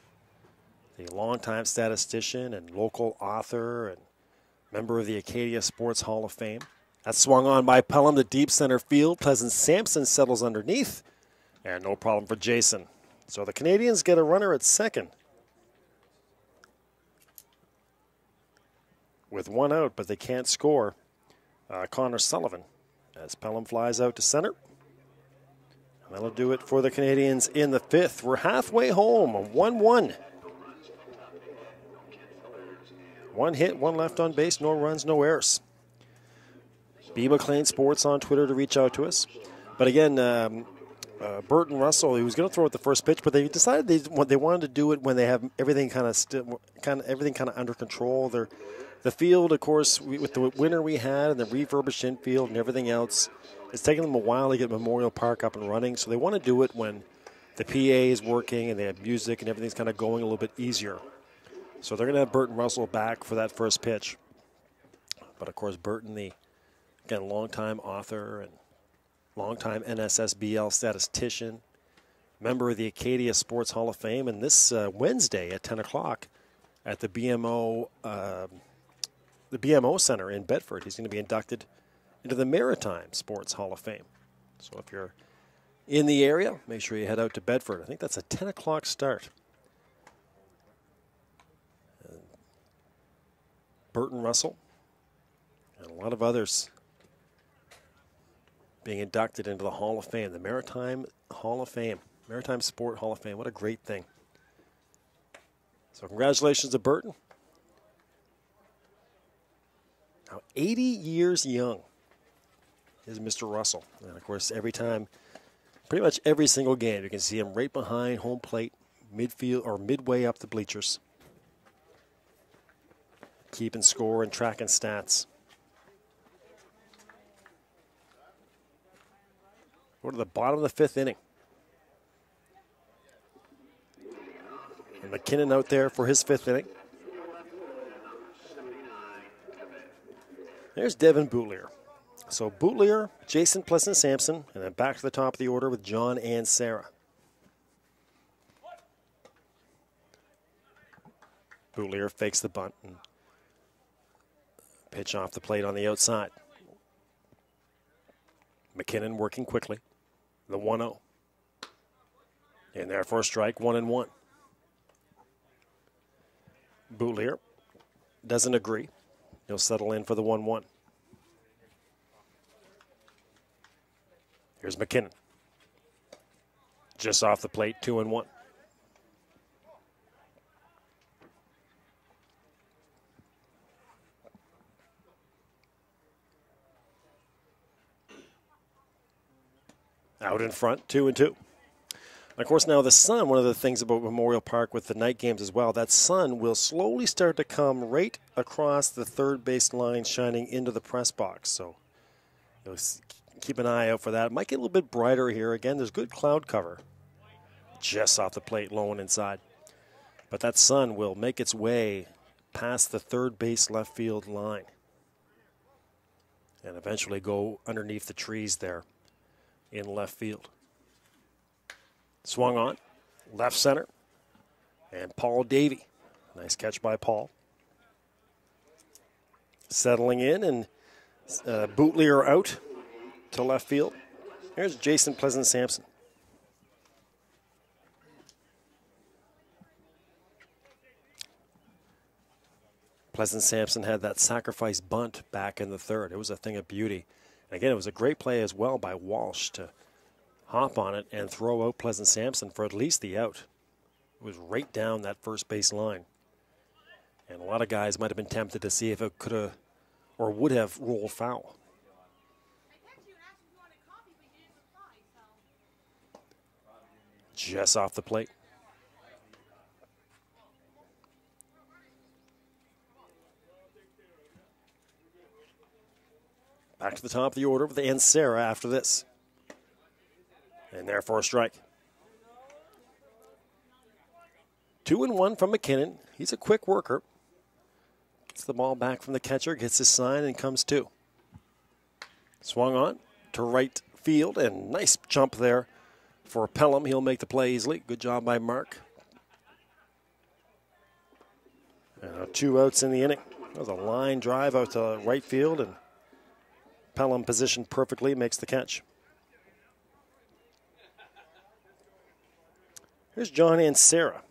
The longtime statistician and local author and member of the Acadia Sports Hall of Fame. That's swung on by Pelham to deep center field. Pleasant Sampson settles underneath. And no problem for Jason. So the Canadians get a runner at second with one out, but they can't score. Connor Sullivan as Pelham flies out to center. And that'll do it for the Canadians in the fifth. We're halfway home, 1-1. One hit, one left on base, no runs, no errors. B. McLean Sports on Twitter to reach out to us. But again, Burton Russell, he was going to throw it the first pitch, but they decided they wanted to do it when they have everything kind of under control. The field, of course, with the winter we had and the refurbished infield and everything else, it's taken them a while to get Memorial Park up and running. So they want to do it when the PA is working and they have music and everything's kind of going a little bit easier. So they're going to have Burton Russell back for that first pitch. But, of course, Burton, the, again, longtime author and longtime NSSBL statistician, member of the Acadia Sports Hall of Fame, and this Wednesday at 10 o'clock at the BMO Center in Bedford, he's going to be inducted into the Maritime Sports Hall of Fame. So if you're in the area, make sure you head out to Bedford. I think that's a 10 o'clock start. Burton Russell and a lot of others being inducted into the Hall of Fame, the Maritime Hall of Fame, Maritime Sport Hall of Fame. What a great thing. So congratulations to Burton. Now 80 years young is Mr. Russell. And of course, every time, pretty much every single game, you can see him right behind home plate, midfield or midway up the bleachers, keeping score and tracking stats. We're to the bottom of the fifth inning. And McKinnon out there for his fifth inning. There's Devin Boutlier. So Boutlier, Jason Pleasant-Sampson, and then back to the top of the order with John and Sarah. Boutlier fakes the bunt and pitch off the plate on the outside. McKinnon working quickly. The 1-0. In there for a strike, 1-1. Boutlier doesn't agree. He'll settle in for the 1-1. Here's McKinnon. Just off the plate, 2-1. Out in front, 2-2. Of course, now the sun, one of the things about Memorial Park with the night games as well, that sun will slowly start to come right across the third base line, shining into the press box. So you'll keep an eye out for that. It might get a little bit brighter here. Again, there's good cloud cover just off the plate, low and inside. But that sun will make its way past the third base left field line and eventually go underneath the trees there in left field. Swung on, left center, and Paul Davey. Nice catch by Paul. Settling in, and Boutlier out to left field. Here's Jason Pleasant-Sampson. Pleasant-Sampson had that sacrifice bunt back in the third. It was a thing of beauty. And again, it was a great play as well by Walsh to hop on it and throw out Pleasant-Sampson for at least the out. It was right down that first base line. And a lot of guys might have been tempted to see if it could have or would have rolled foul. Just off the plate. Back to the top of the order with Ansara after this. And there for a strike. 2-1 from McKinnon. He's a quick worker. Gets the ball back from the catcher, gets his sign, and comes to. Swung on to right field, and nice jump there for Pelham. He'll make the play easily. Good job by Mark. 2 outs in the inning. That was a line drive out to right field, and Pelham positioned perfectly, makes the catch. Here's John and Sarah.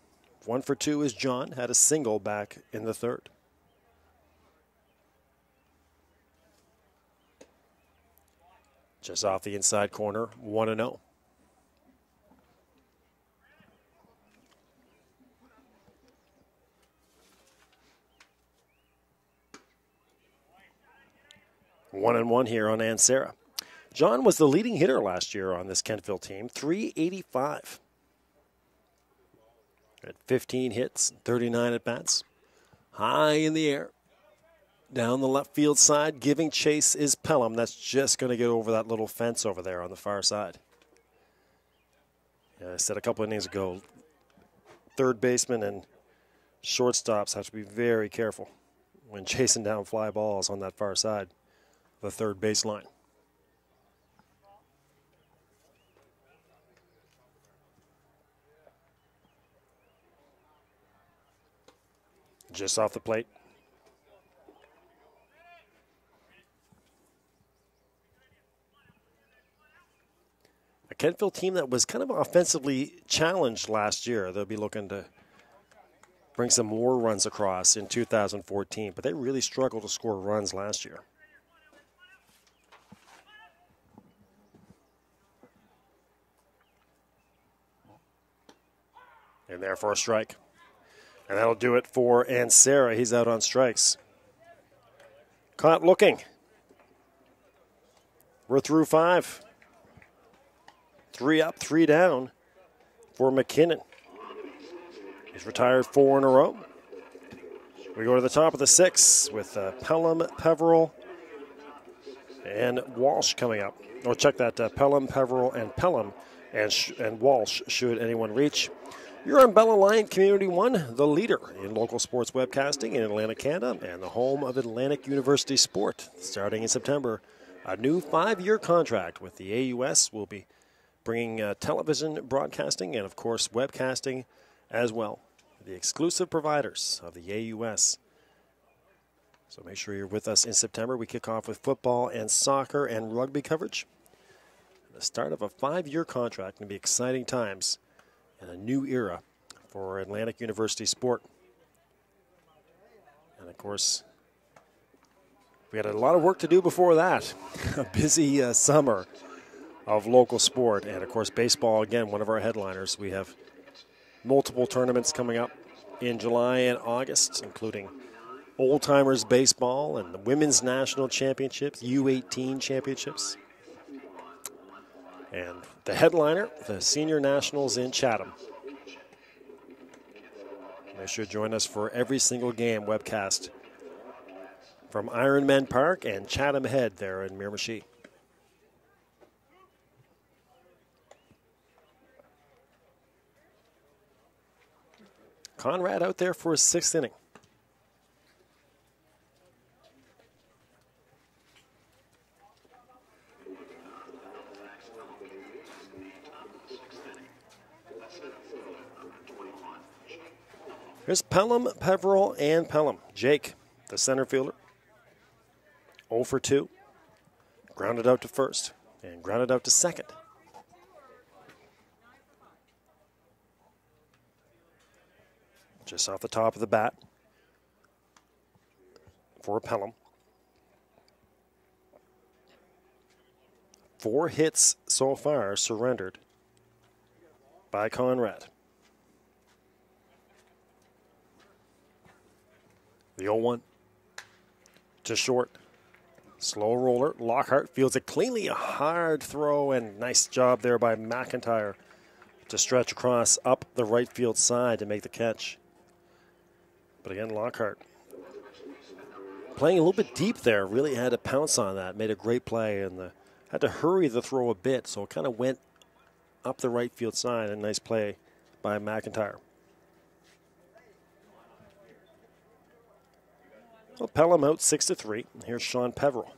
1 for 2 is John, had a single back in the third. Just off the inside corner, 1-0. One and one here on Ansara. John was the leading hitter last year on this Kentville team, .385. Had 15 hits, 39 at-bats. High in the air. Down the left field side, giving chase is Pelham. That's just going to get over that little fence over there on the far side. I said a couple innings ago, third baseman and shortstops have to be very careful when chasing down fly balls on that far side, the third baseline. Just off the plate. A Kentville team that was kind of offensively challenged last year. They'll be looking to bring some more runs across in 2014, but they really struggled to score runs last year. And there for a strike. And that'll do it for Ansara. He's out on strikes. Caught looking. We're through 5. 3 up, 3 down for McKinnon. He's retired 4 in a row. We go to the top of the 6 with Pelham, Peveril, and Walsh coming up. Oh, check that. Pelham, Peveril, and Pelham, and Walsh, should anyone reach. You're on Bell Aliant Community One, the leader in local sports webcasting in Atlantic, Canada, and the home of Atlantic University Sport. Starting in September, a new 5-year contract with the AUS will be bringing television broadcasting and, of course, webcasting as well. The exclusive providers of the AUS. So make sure you're with us in September. We kick off with football and soccer and rugby coverage. The start of a 5-year contract. Going to be exciting times and a new era for Atlantic University Sport. And, of course, we had a lot of work to do before that. A busy summer of local sport. And, of course, baseball, again, one of our headliners. We have multiple tournaments coming up in July and August, including Old Timers Baseball and the Women's National Championships, U18 Championships. And the headliner, the Senior Nationals in Chatham. Make sure to join us for every single game webcast from Ironmen Park and Chatham Head there in Miramichi. Conrad out there for his 6th inning. Here's Pelham, Peveril, and Pelham. Jake, the center fielder, 0 for 2. Grounded out to first and grounded out to second. Just off the top of the bat for Pelham. 4 hits so far surrendered by Conrad. The 0-1 to short. Slow roller. Lockhart fields it cleanly. A hard throw and nice job there by McIntyre to stretch across up the right field side to make the catch. But again, Lockhart playing a little bit deep there. Really had to pounce on that. Made a great play and had to hurry the throw a bit. So it kind of went up the right field side. A nice play by McIntyre. Well, Pelham out 6-3. Here's Sean Peveril.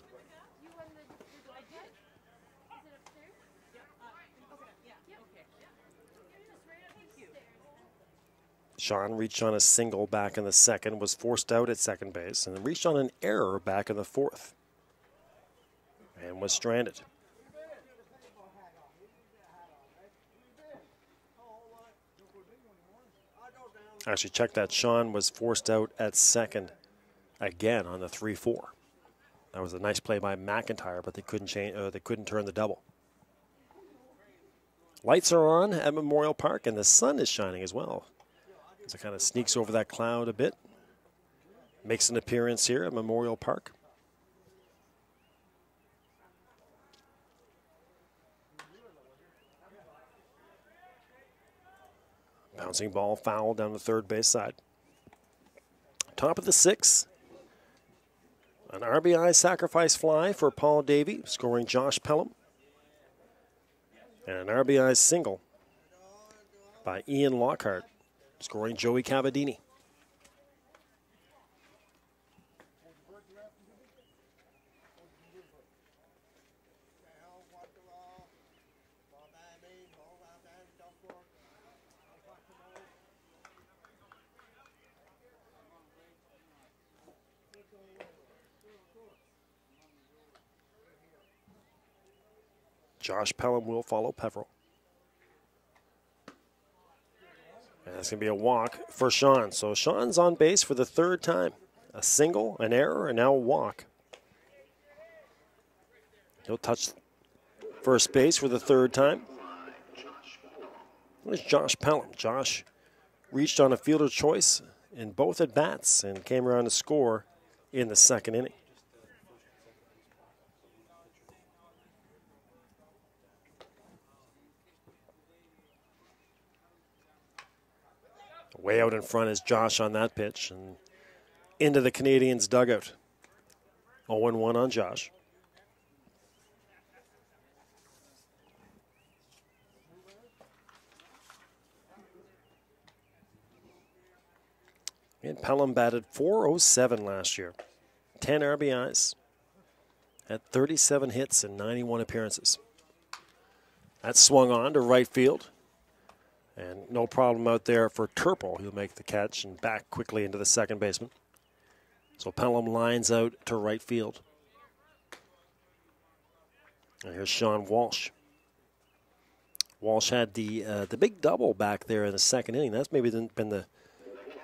Sean reached on a single back in the second, was forced out at second base, and then reached on an error back in the fourth, and was stranded. Actually, check that. Sean was forced out at second again on the 3-4. That was a nice play by McIntyre, but they couldn't they couldn't turn the double. Lights are on at Memorial Park, and the sun is shining as well. So it kind of sneaks over that cloud a bit. Makes an appearance here at Memorial Park. Bouncing ball foul down the third base side. Top of the 6th. An RBI sacrifice fly for Paul Davey, scoring Josh Pelham. And an RBI single by Ian Lockhart, scoring Joey Cavadini. Josh Pelham will follow Peveril. And that's going to be a walk for Sean. So Sean's on base for the 3rd time. A single, an error, and now a walk. He'll touch first base for the 3rd time. There's Josh Pelham. Josh reached on a fielder choice in both at-bats and came around to score in the 2nd inning. Way out in front is Josh on that pitch, and into the Canadians' dugout. 0-1 on Josh. And Pelham batted .407 last year. 10 RBIs. Had 37 hits and 91 appearances. That swung on to right field. And no problem out there for Turple. He'll make the catch and back quickly into the second baseman. So Pelham lines out to right field. And here's Sean Walsh. Walsh had the big double back there in the 2nd inning. That's maybe been the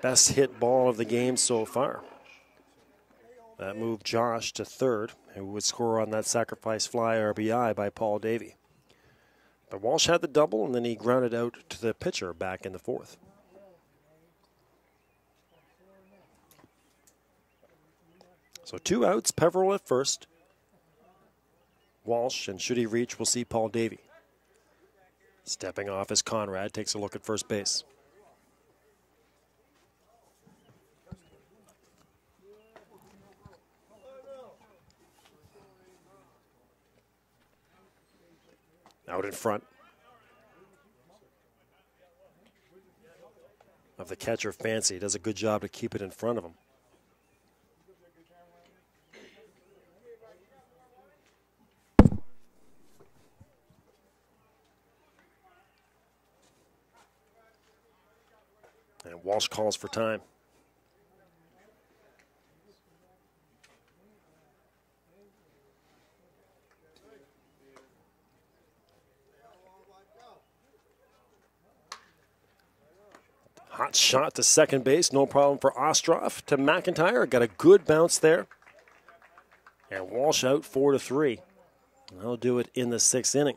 best hit ball of the game so far. That moved Josh to 3rd, who would score on that sacrifice fly RBI by Paul Davey. But Walsh had the double, and then he grounded out to the pitcher back in the 4th. So 2 outs, Peveril at first. Walsh, and should he reach, we'll see Paul Davey. Stepping off as Conrad takes a look at first base. Out in front of the catcher, Fancy. Does a good job to keep it in front of him. And Walsh calls for time. Hot shot to second base, no problem for Ostroff. To McIntyre, got a good bounce there. And Walsh out 4-3. They'll do it in the 6th inning.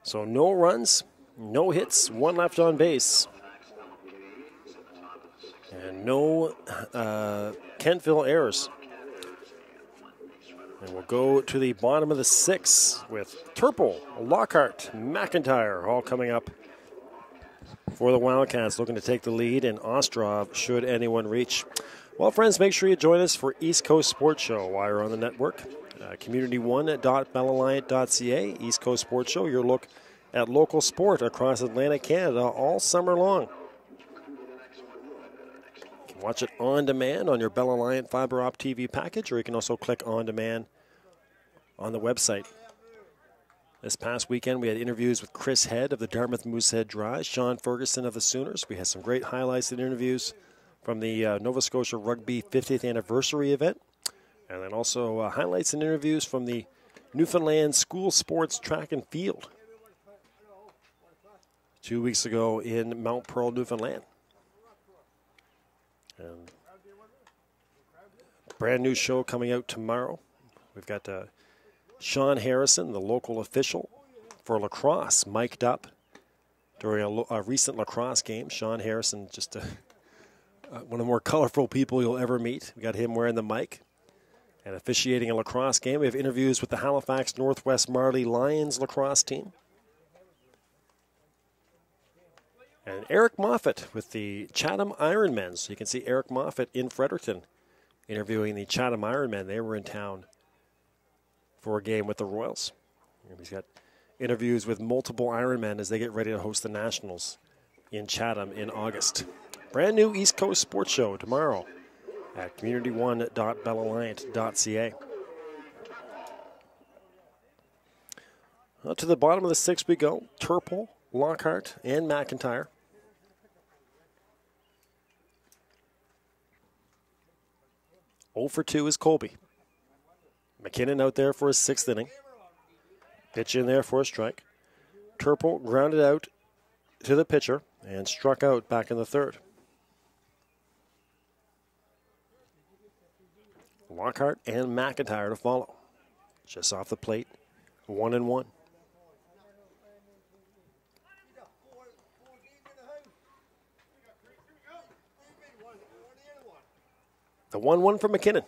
So no runs, no hits, 1 left on base. And no Kentville errors. And we'll go to the bottom of the 6th with Turple, Lockhart, McIntyre all coming up for the Wildcats, looking to take the lead, and Ostrov should anyone reach. Well, friends, make sure you join us for East Coast Sports Show while you're on the network. Community1.bellaliant.ca, East Coast Sports Show, your look at local sport across Atlantic Canada all summer long. You can watch it on demand on your Bell Alliant Fiber Op TV package, or you can also click on demand on the website. This past weekend, we had interviews with Chris Head of the Dartmouth Moosehead Dry, Sean Ferguson of the Sooners. We had some great highlights and interviews from the Nova Scotia Rugby 50th anniversary event. And then also highlights and interviews from the Newfoundland School Sports Track and Field 2 weeks ago in Mount Pearl, Newfoundland. And brand new show coming out tomorrow. We've got Sean Harrison, the local official for lacrosse, mic'd up during a recent lacrosse game. Sean Harrison, just one of the more colorful people you'll ever meet. We got him wearing the mic and officiating a lacrosse game. We have interviews with the Halifax Northwest Marley Lions lacrosse team. And Eric Moffat with the Chatham Ironmen. So you can see Eric Moffat in Fredericton interviewing the Chatham Ironmen. They were in town for a game with the Royals. And he's got interviews with multiple Ironmen as they get ready to host the Nationals in Chatham in August. Brand new East Coast Sports Show tomorrow at community1.bellalliant.ca. Well, to the bottom of the sixth we go. Turple, Lockhart, and McIntyre. For 2 is Colby. McKinnon out there for his 6th inning. Pitch in there for a strike. Turple grounded out to the pitcher and struck out back in the 3rd. Lockhart and McIntyre to follow. Just off the plate, 1-1. The 1-1 for McKinnon.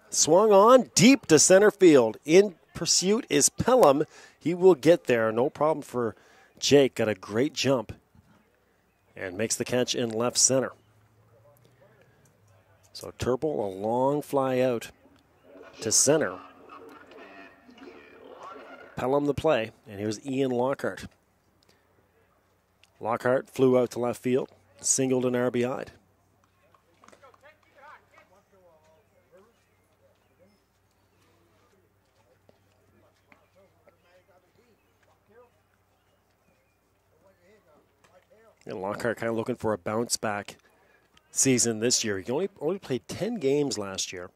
Swung on deep to center field. In pursuit is Pelham. He will get there. No problem for Jake. Got a great jump and makes the catch in left center. So Turple, a long fly out to center. Pelham the play, and here's Ian Lockhart. Lockhart flew out to left field, singled and RBI'd. And Lockhart kind of looking for a bounce back season this year. He only played 10 games last year.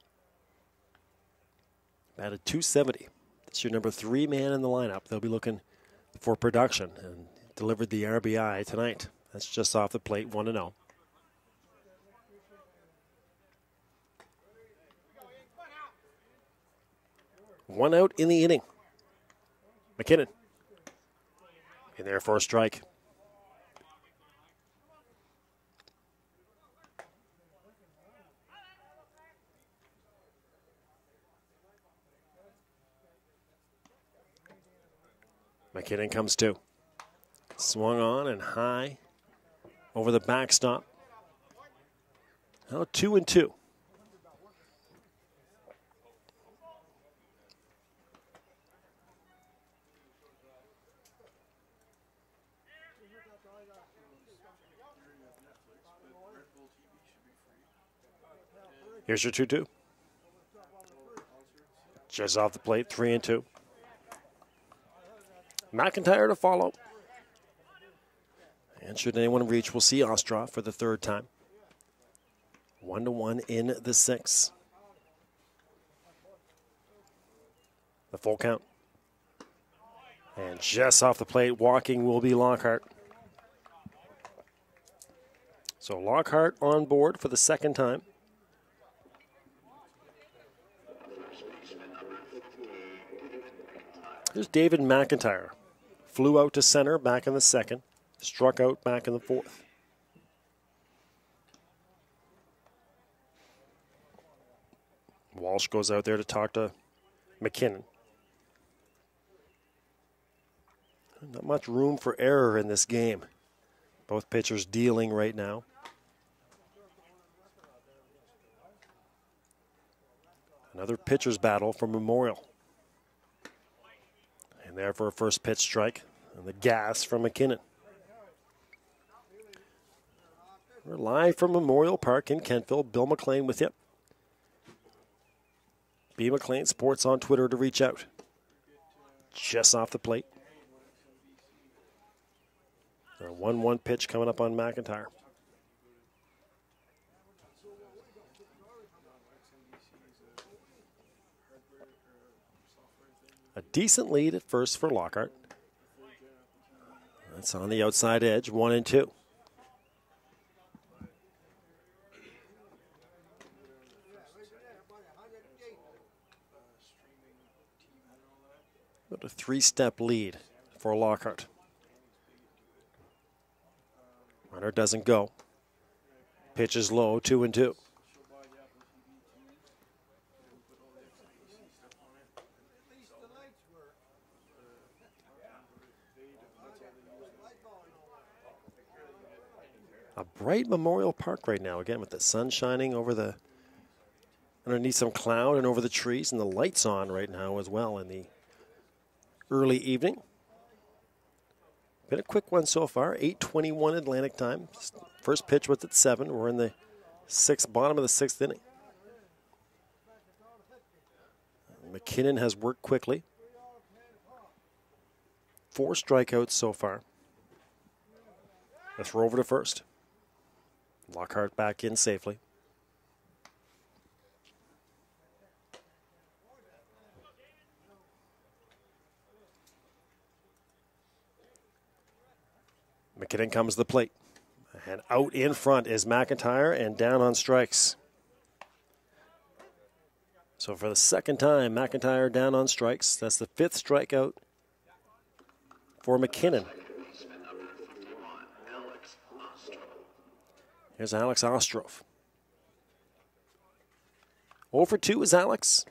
Batted .270. That's your number 3 man in the lineup. They'll be looking for production and delivered the RBI tonight. That's just off the plate, 1-0. One out in the inning. McKinnon in there for a strike. McKinnon comes to. Swung on and high over the backstop. Now 2-2. Here's your 2-2. Just off the plate, 3-2. McIntyre to follow. And should anyone reach, we'll see Ostroff for the 3rd time. 1-1 in the 6th. The full count. And just off the plate, walking will be Lockhart. So Lockhart on board for the 2nd time. Here's David McIntyre. Flew out to center back in the 2nd. Struck out back in the 4th. Walsh goes out there to talk to McKinnon. Not much room for error in this game. Both pitchers dealing right now. Another pitcher's battle for Memorial. And there for a first pitch strike. And the gas from McKinnon. We're live from Memorial Park in Kentville. Bill McLean with you. B. McLean Sports on Twitter to reach out. Just off the plate. A 1-1 pitch coming up on McIntyre. A decent lead at first for Lockhart. That's on the outside edge, 1-2. About a 3-step lead for Lockhart. Runner doesn't go. Pitch is low, 2-2. A bright Memorial Park right now, again with the sun shining over the, underneath some cloud and over the trees, and the lights on right now as well in the early evening. Been a quick one so far, 8:21 Atlantic time. First pitch was at 7. We're in the bottom of the 6th inning. McKinnon has worked quickly. 4 strikeouts so far. Let's throw over to first. Lockhart back in safely. McKinnon comes to the plate. And out in front is McIntyre and down on strikes. So for the second time, McIntyre down on strikes. That's the 5th strikeout for McKinnon. Here's Alex Ostrov. 0 for 2 is Alex.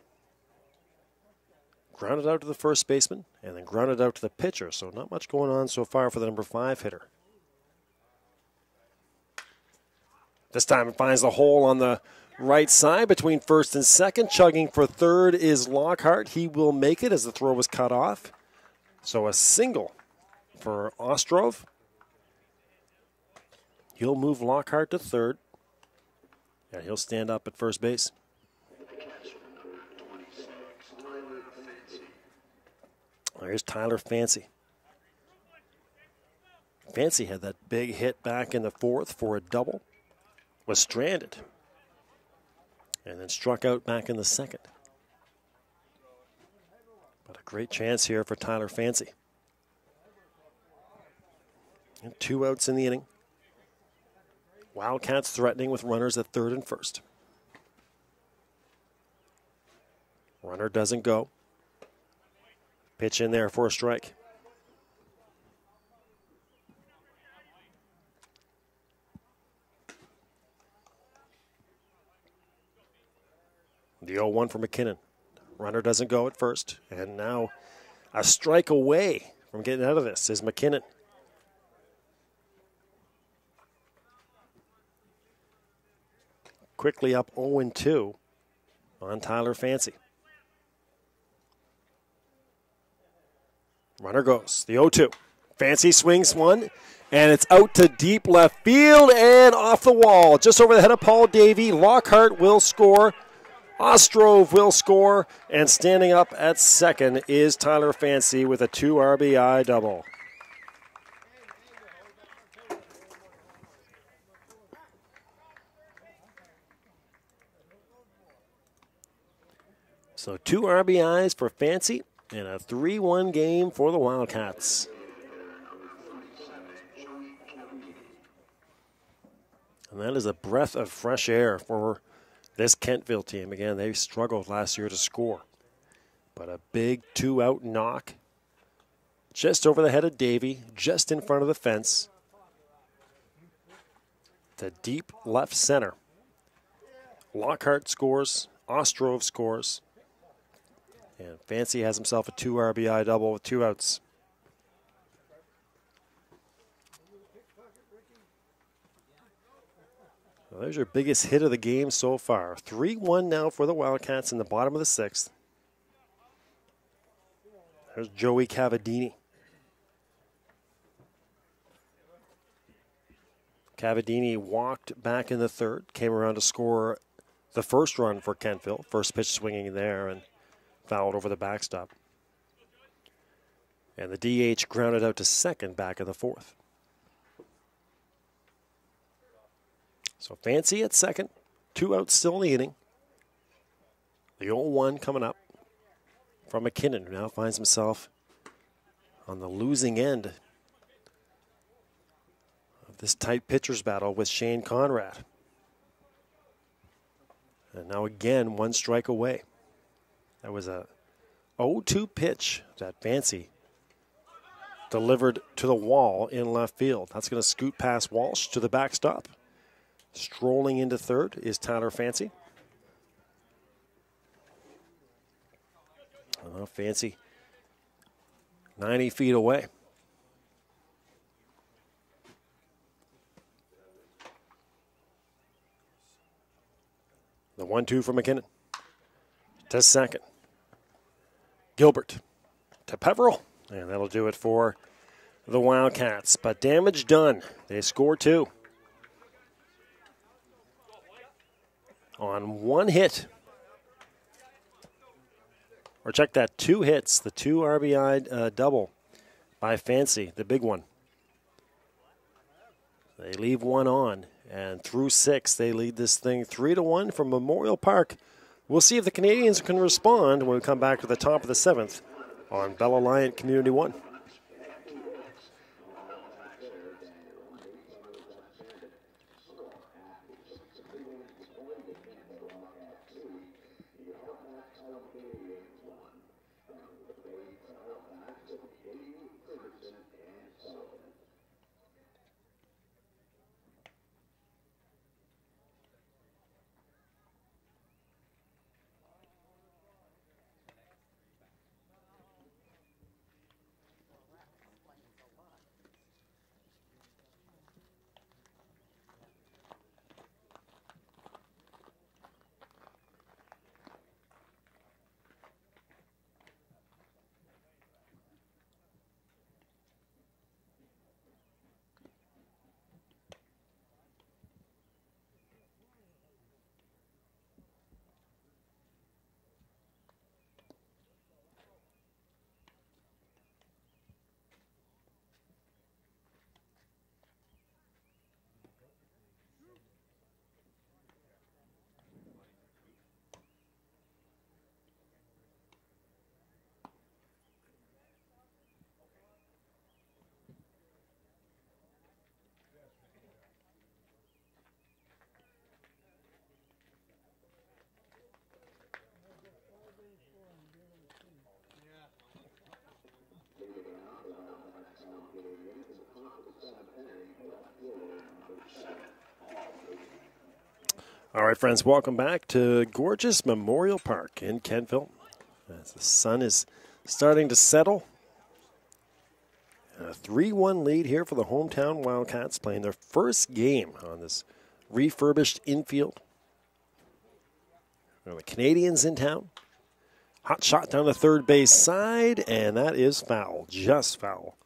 Grounded out to the first baseman and then grounded out to the pitcher. So not much going on so far for the number 5 hitter. This time it finds the hole on the right side between first and second. Chugging for third is Lockhart. He will make it as the throw was cut off. So a single for Ostrov. He'll move Lockhart to third. And he'll stand up at first base. There's Tyler Fancy. Fancy had that big hit back in the 4th for a double. Was stranded. And then struck out back in the 2nd. But a great chance here for Tyler Fancy. And 2 outs in the inning. Wildcats threatening with runners at third and first. Runner doesn't go. Pitch in there for a strike. The 0-1 for McKinnon. Runner doesn't go at first. And now a strike away from getting out of this is McKinnon. Quickly up 0-2 on Tyler Fancy. Runner goes. The 0-2. Fancy swings one, and it's out to deep left field and off the wall. Just over the head of Paul Davey. Lockhart will score. Ostrov will score. And standing up at second is Tyler Fancy with a 2 RBI double. So 2 RBIs for Fancy and a 3-1 game for the Wildcats. And that is a breath of fresh air for this Kentville team. Again, they struggled last year to score. But a big 2-out knock just over the head of Davey, just in front of the fence. To deep left center. Lockhart scores, Ostrov scores. And Fancy has himself a 2 RBI double with 2 outs. Well, there's your biggest hit of the game so far. 3-1 now for the Wildcats in the bottom of the 6th. There's Joey Cavadini. Cavadini walked back in the 3rd, came around to score the first run for Kentville. First pitch swinging there and fouled over the backstop. And the DH grounded out to second back in the 4th. So Fancy at second, 2 outs still in the inning. The 0-1 coming up from McKinnon, who now finds himself on the losing end of this tight pitcher's battle with Shane Conrad. And now again, 1 strike away. That was a 0-2 pitch. That Fancy delivered to the wall in left field. That's going to scoot past Walsh to the backstop. Strolling into third is Tyler Fancy. Fancy 90 feet away. The 1-2 for McKinnon. To second. Gilbert to Peveril. And that'll do it for the Wildcats. But damage done. They score 2. On 1 hit. Or check that, 2 hits. The 2 RBI double by Fancy, the big one. They leave 1 on. And through 6, they lead this thing 3-1 from Memorial Park. We'll see if the Canadians can respond when we come back to the top of the 7th on Bell Alliant Community 1. All right, friends, welcome back to gorgeous Memorial Park in Kentville. As the sun is starting to settle. A 3-1 lead here for the hometown Wildcats, playing their first game on this refurbished infield. The Canadians in town. Hot shot down the third base side, and that is foul, just foul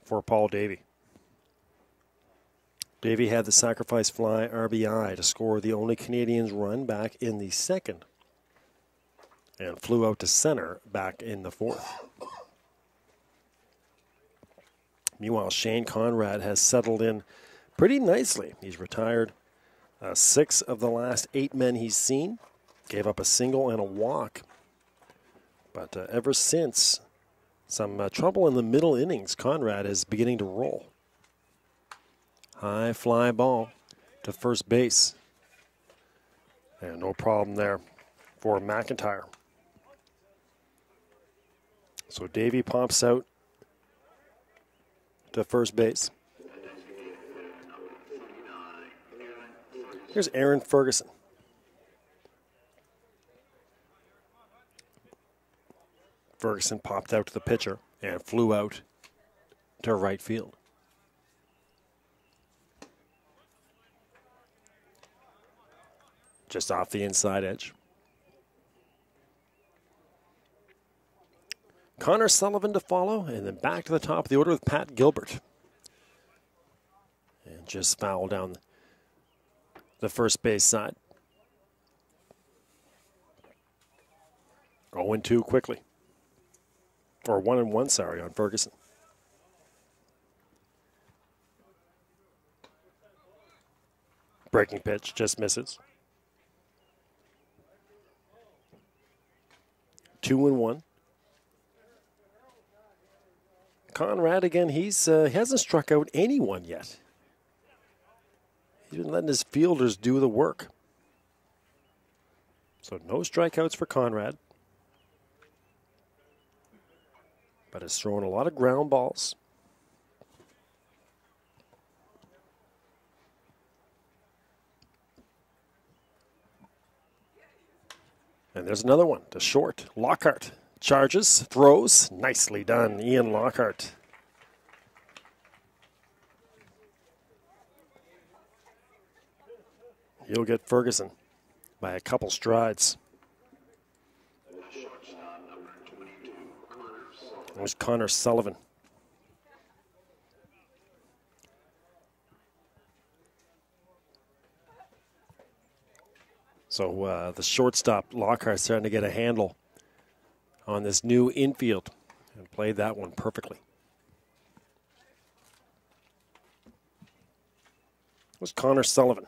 for Paul Davey. Davey had the sacrifice fly RBI to score the only Canadians run back in the second, and flew out to center back in the fourth. Meanwhile, Shane Conrad has settled in pretty nicely. He's retired 6 of the last 8 men he's seen. Gave up a single and a walk. But ever since some trouble in the middle innings, Conrad is beginning to roll. High fly ball to first base. And no problem there for McIntyre. So Davey pops out to first base. Here's Aaron Ferguson. Ferguson popped out to the pitcher and flew out to right field. Just off the inside edge. Connor Sullivan to follow, and then back to the top of the order with Pat Gilbert. And just foul down the first base side. 0-2 quickly. Or 1-1, sorry, on Ferguson. Breaking pitch, just misses. 2-1. Conrad again, he hasn't struck out anyone yet. He's been letting his fielders do the work. So no strikeouts for Conrad. but has thrown a lot of ground balls. And there's another one to short. Lockhart charges, throws. Nicely done, Ian Lockhart. He'll get Ferguson by a couple strides. There's Connor Sullivan. So the shortstop, Lockhart, starting to get a handle on this new infield and played that one perfectly. It was Connor Sullivan.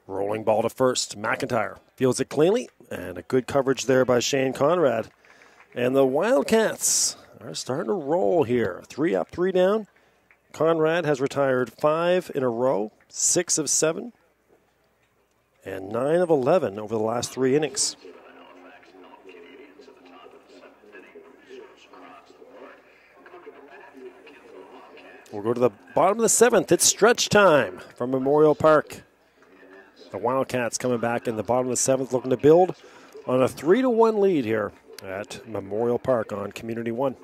Rolling ball to first. McIntyre fields it cleanly, and a good coverage there by Shane Conrad. And the Wildcats are starting to roll here. 3 up, 3 down. Conrad has retired 5 in a row, 6 of 7, and 9 of 11 over the last 3 innings. We'll go to the bottom of the 7th. It's stretch time from Memorial Park. The Wildcats coming back in the bottom of the 7th, looking to build on a 3-1 lead here at Memorial Park on Community 1.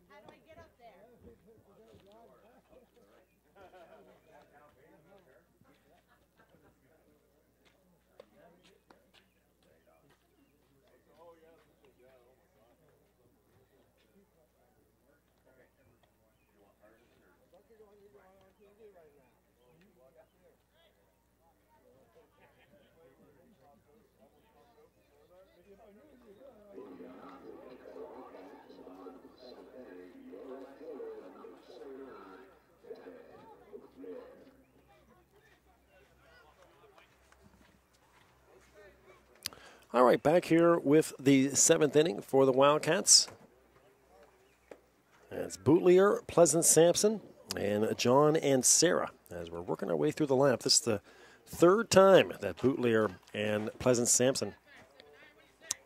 How do I get up there? All right, back here with the 7th inning for the Wildcats. It's Bootlier, Pleasant Sampson, and John and Sarah as we're working our way through the lineup. This is the 3rd time that Bootlier and Pleasant Sampson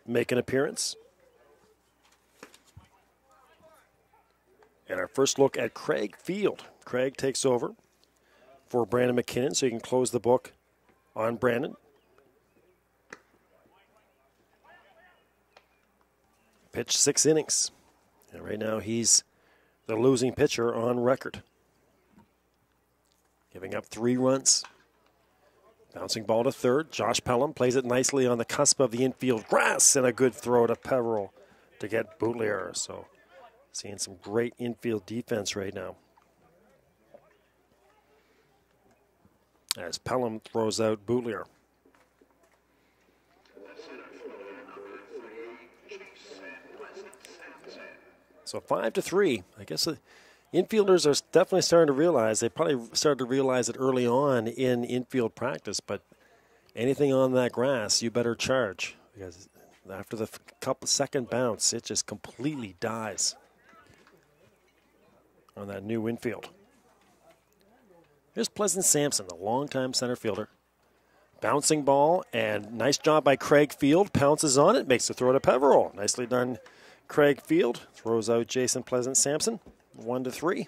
make an appearance. And our first look at Craig Field. Craig takes over for Brandon McKinnon, so you can close the book on Brandon. Pitched 6 innings. And right now he's the losing pitcher on record. Giving up 3 runs. Bouncing ball to third. Josh Pelham plays it nicely on the cusp of the infield grass, and a good throw to Peveril to get Bootlier. So seeing some great infield defense right now. As Pelham throws out Bootlier. So 5-3. I guess the infielders are definitely starting to realize. They probably started to realize it early on in infield practice, but anything on that grass, you better charge, because after the second bounce, it just completely dies. on that new infield. Here's Pleasant Sampson, the longtime center fielder. Bouncing ball, and nice job by Craig Field. Pounces on it, makes the throw to Peveril. Nicely done, Craig Field. Throws out Jason Pleasant Sampson, 1-3.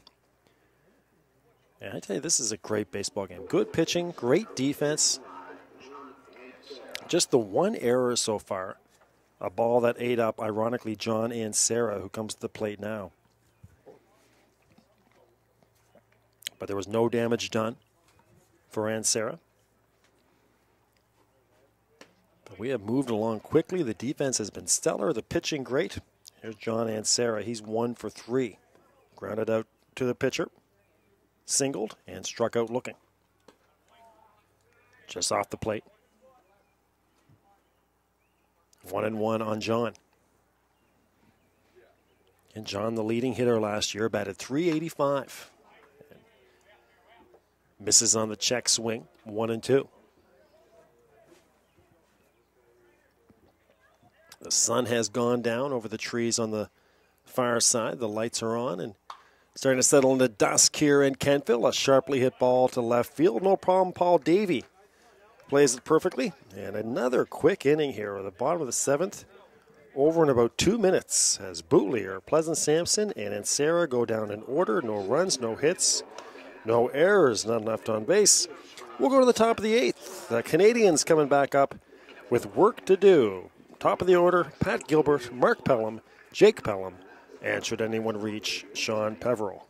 And I tell you, this is a great baseball game. Good pitching, great defense. Just the one error so far. A ball that ate up, ironically, John and Sarah, who comes to the plate now. But there was no damage done for Ann Sarah. But we have moved along quickly. The defense has been stellar. The pitching great. Here's John and Sarah. He's 1 for 3. Grounded out to the pitcher. Singled and struck out looking. Just off the plate. 1-1 on John. And John, the leading hitter last year, batted .385. Misses on the check swing, 1-2. The sun has gone down over the trees on the far side. The lights are on and starting to settle into dusk here in Kentville. A sharply hit ball to left field. No problem, Paul Davey plays it perfectly. And another quick inning here at the bottom of the 7th. Over in about 2 minutes as Bootlier, Pleasant Sampson, and Ansara go down in order. No runs, no hits. No errors, none left on base. We'll go to the top of the 8th. The Canadians coming back up with work to do. Top of the order, Pat Gilbert, Mark Pelham, Jake Pelham, and should anyone reach, Sean Peveril.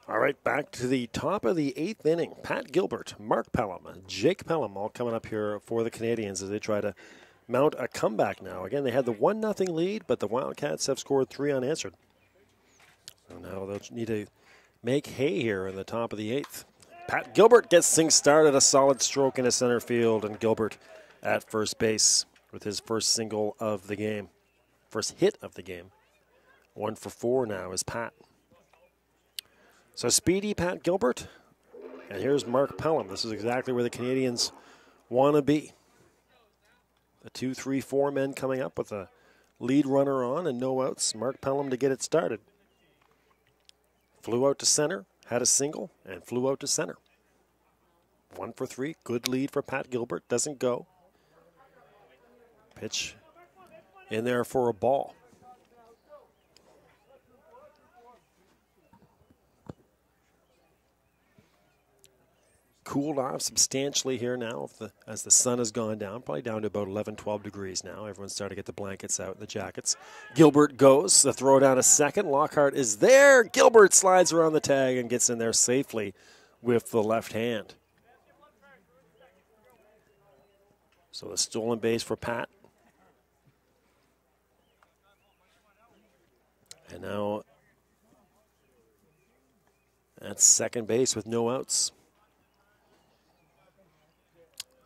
All right, back to the top of the 8th inning. Pat Gilbert, Mark Pelham, Jake Pelham all coming up here for the Canadians as they try to mount a comeback now. Again, they had the 1-0 lead, but the Wildcats have scored 3 unanswered. So now they'll need to make hay here in the top of the 8th. Pat Gilbert gets things started, a solid stroke into center field, and Gilbert at first base with his first single of the game. First hit of the game. 1 for 4 now is Pat. So speedy Pat Gilbert, and here's Mark Pelham. This is exactly where the Canadians want to be. The 2-3-4 men coming up with a lead runner on and no outs. Mark Pelham to get it started. Flew out to center, had a single, and flew out to center. 1 for 3, good lead for Pat Gilbert, doesn't go. Pitch in there for a ball. Cooled off substantially here now as the sun has gone down, probably down to about 11, 12 degrees now. Everyone's starting to get the blankets out and the jackets. Gilbert goes, the throw down a second. Lockhart is there. Gilbert slides around the tag and gets in there safely with the left hand. So the stolen base for Pat. And now that's second base with no outs.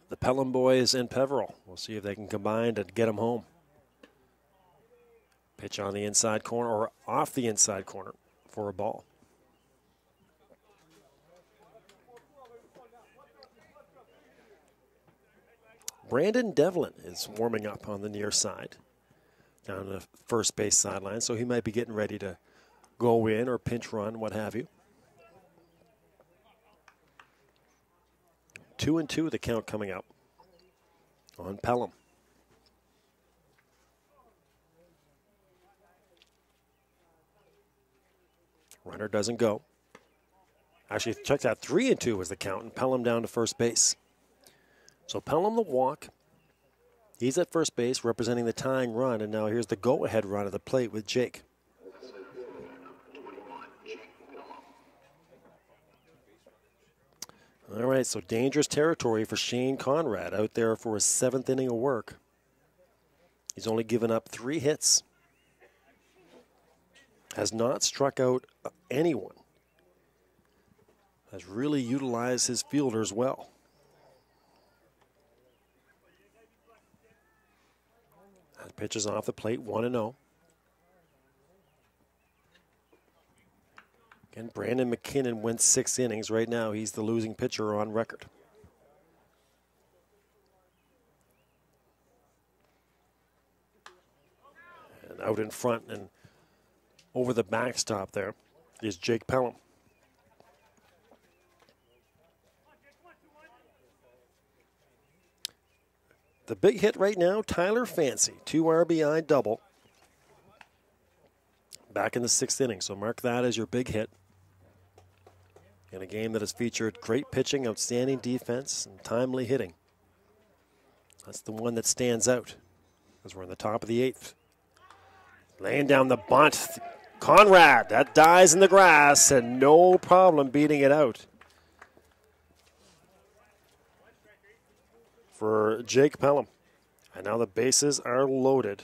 The Pelham boys and Peveril. We'll see if they can combine to get them home. Pitch on the inside corner or off the inside corner for a ball. Brandon Devlin is warming up on the near side. down the first base sideline, so he might be getting ready to go in or pinch run, what have you. 2-2 the count coming up on Pelham. Runner doesn't go. Actually, check that, 3-2 was the count, and Pelham down to first base. So Pelham the walk. He's at first base representing the tying run, and now here's the go-ahead run at the plate with Jake. All right, so dangerous territory for Shane Conrad out there for his 7th inning of work. He's only given up 3 hits. Has not struck out anyone. Has really utilized his fielders well. That pitch is off the plate, 1-0. Again, Brandon McKinnon went 6 innings. Right now, he's the losing pitcher on record. And out in front and over the backstop there is Jake Pelham. The big hit right now, Tyler Fancy, 2 RBI double. Back in the 6th inning, so mark that as your big hit. In a game that has featured great pitching, outstanding defense, and timely hitting. That's the one that stands out as we're in the top of the 8th. Laying down the bunt. Conrad, that dies in the grass, and no problem beating it out for Jake Pelham. And now the bases are loaded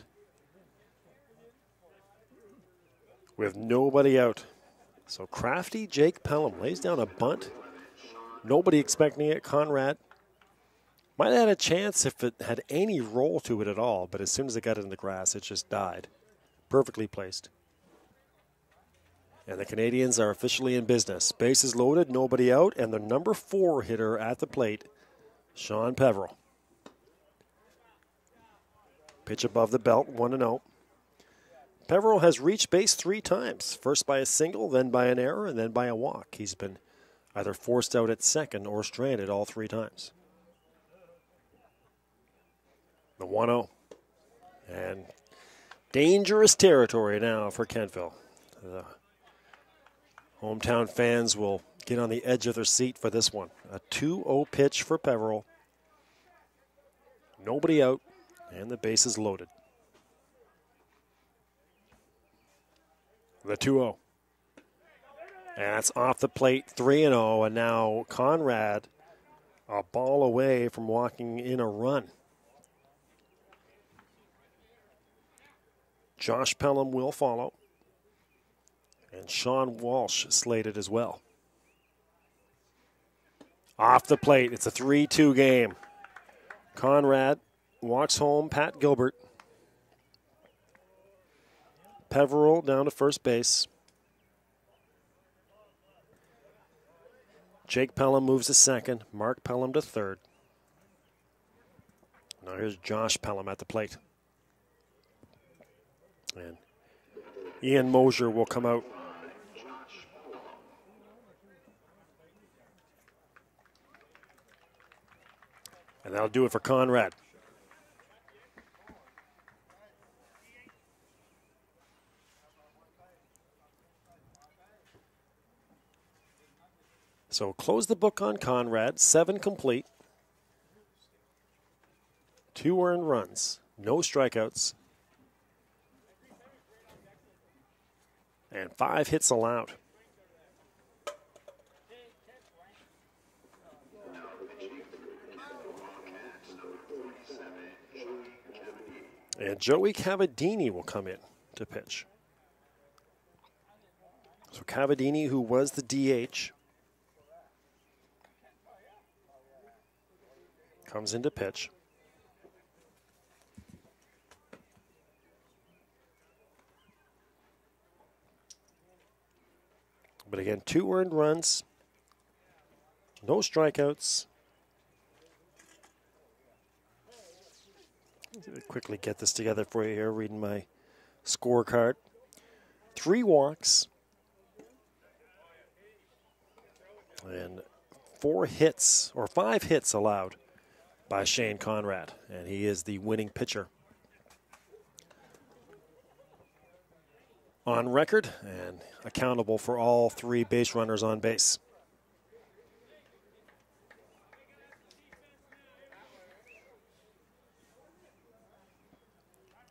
with nobody out. So crafty Jake Pelham lays down a bunt. Nobody expecting it. Conrad might have had a chance if it had any roll to it at all, but as soon as it got in the grass, it just died. Perfectly placed. And the Canadians are officially in business. Bases loaded, nobody out, and the number 4 hitter at the plate, Sean Peveril. Pitch above the belt, 1-0. Peveril has reached base 3 times, first by a single, then by an error, and then by a walk. He's been either forced out at second or stranded all 3 times. The 1-0. And dangerous territory now for Kentville. The hometown fans will get on the edge of their seat for this one. A 2-0 pitch for Peveril. Nobody out, and the bases loaded. The 2-0. And that's off the plate, 3-0, and now Conrad a ball away from walking in a run. Josh Pelham will follow. And Sean Walsh slated as well. Off the plate, it's a 3-2 game. Conrad walks home Pat Gilbert. Peveril down to first base. Jake Pelham moves to second. Mark Pelham to third. Now here's Josh Pelham at the plate. And Ian Mosier will come out. And that'll do it for Conrad. So close the book on Conrad. 7 complete. 2 earned runs. No strikeouts. And 5 hits allowed. And Joey Cavadini will come in to pitch. So Cavadini, who was the DH, comes in to pitch. But again, 2 earned runs, no strikeouts. Quickly get this together for you here, reading my scorecard. 3 walks and 4 hits, or 5 hits allowed by Shane Conrad, and he is the winning pitcher on record and accountable for all 3 base runners on base.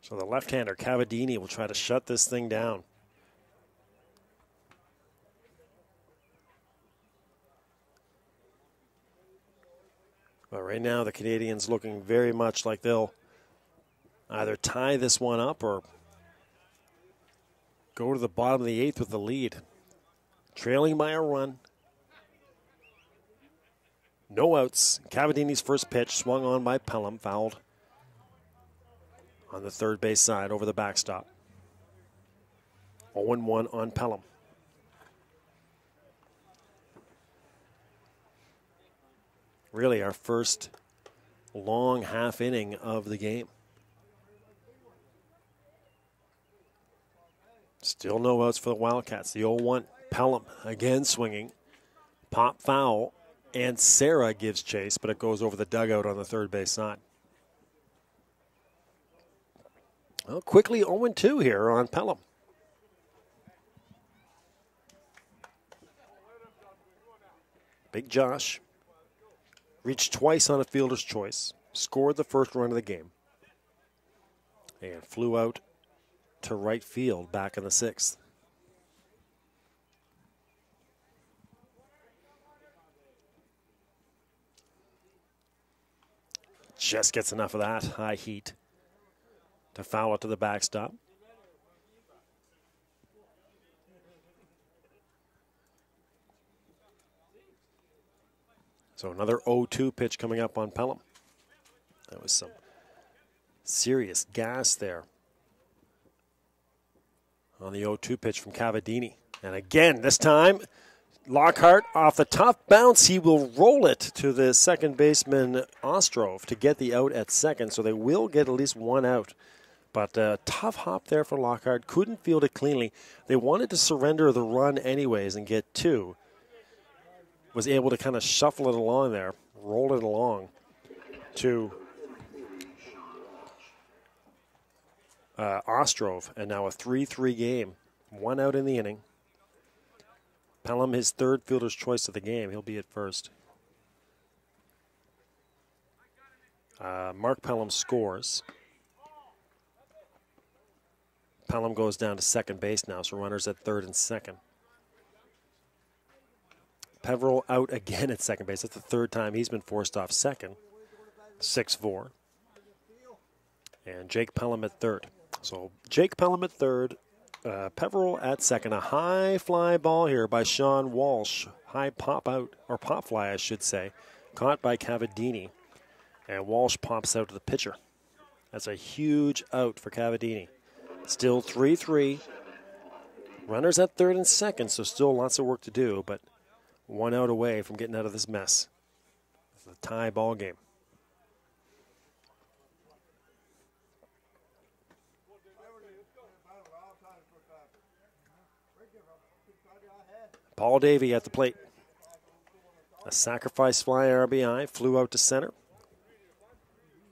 So the left-hander, Cavadini, will try to shut this thing down. But right now, the Canadians looking very much like they'll either tie this one up or go to the bottom of the 8th with the lead. Trailing by a run. No outs. Cavadini's first pitch swung on by Pelham, fouled on the third base side over the backstop. 0-1 on Pelham. Really our first long half inning of the game. Still no outs for the Wildcats. The 0-1. Pelham again swinging. Pop foul. And Sarah gives chase, but it goes over the dugout on the third base side. Well, quickly 0-2 here on Pelham. Big Josh reached twice on a fielder's choice, scored the first run of the game, and flew out to right field back in the 6th. Just gets enough of that high heat to foul it to the backstop. So another 0-2 pitch coming up on Pelham. That was some serious gas there on the 0-2 pitch from Cavadini. And again, this time, Lockhart off the tough bounce. He will roll it to the second baseman, Ostrov, to get the out at second. So they will get at least 1 out. But a tough hop there for Lockhart. Couldn't field it cleanly. They wanted to surrender the run anyways and get 2. Was able to kind of shuffle it along there, roll it along to Ostrov, and now a 3-3 game. 1 out in the inning. Pelham, his third fielder's choice of the game. He'll be at first. Mark Pelham scores. Pelham goes down to second base now, so runners at third and second. Peveril out again at second base. That's the third time he's been forced off second. 6-4. And Jake Pelham at third. So Jake Pelham at third. Peveril at second. A high fly ball here by Sean Walsh. High pop out, or pop fly, I should say. Caught by Cavadini. And Walsh pops out to the pitcher. That's a huge out for Cavadini. Still 3-3. Runners at third and second, so still lots of work to do, but 1 out away from getting out of this mess. It's a tie ball game. Paul Davey at the plate. A sacrifice fly RBI, flew out to center,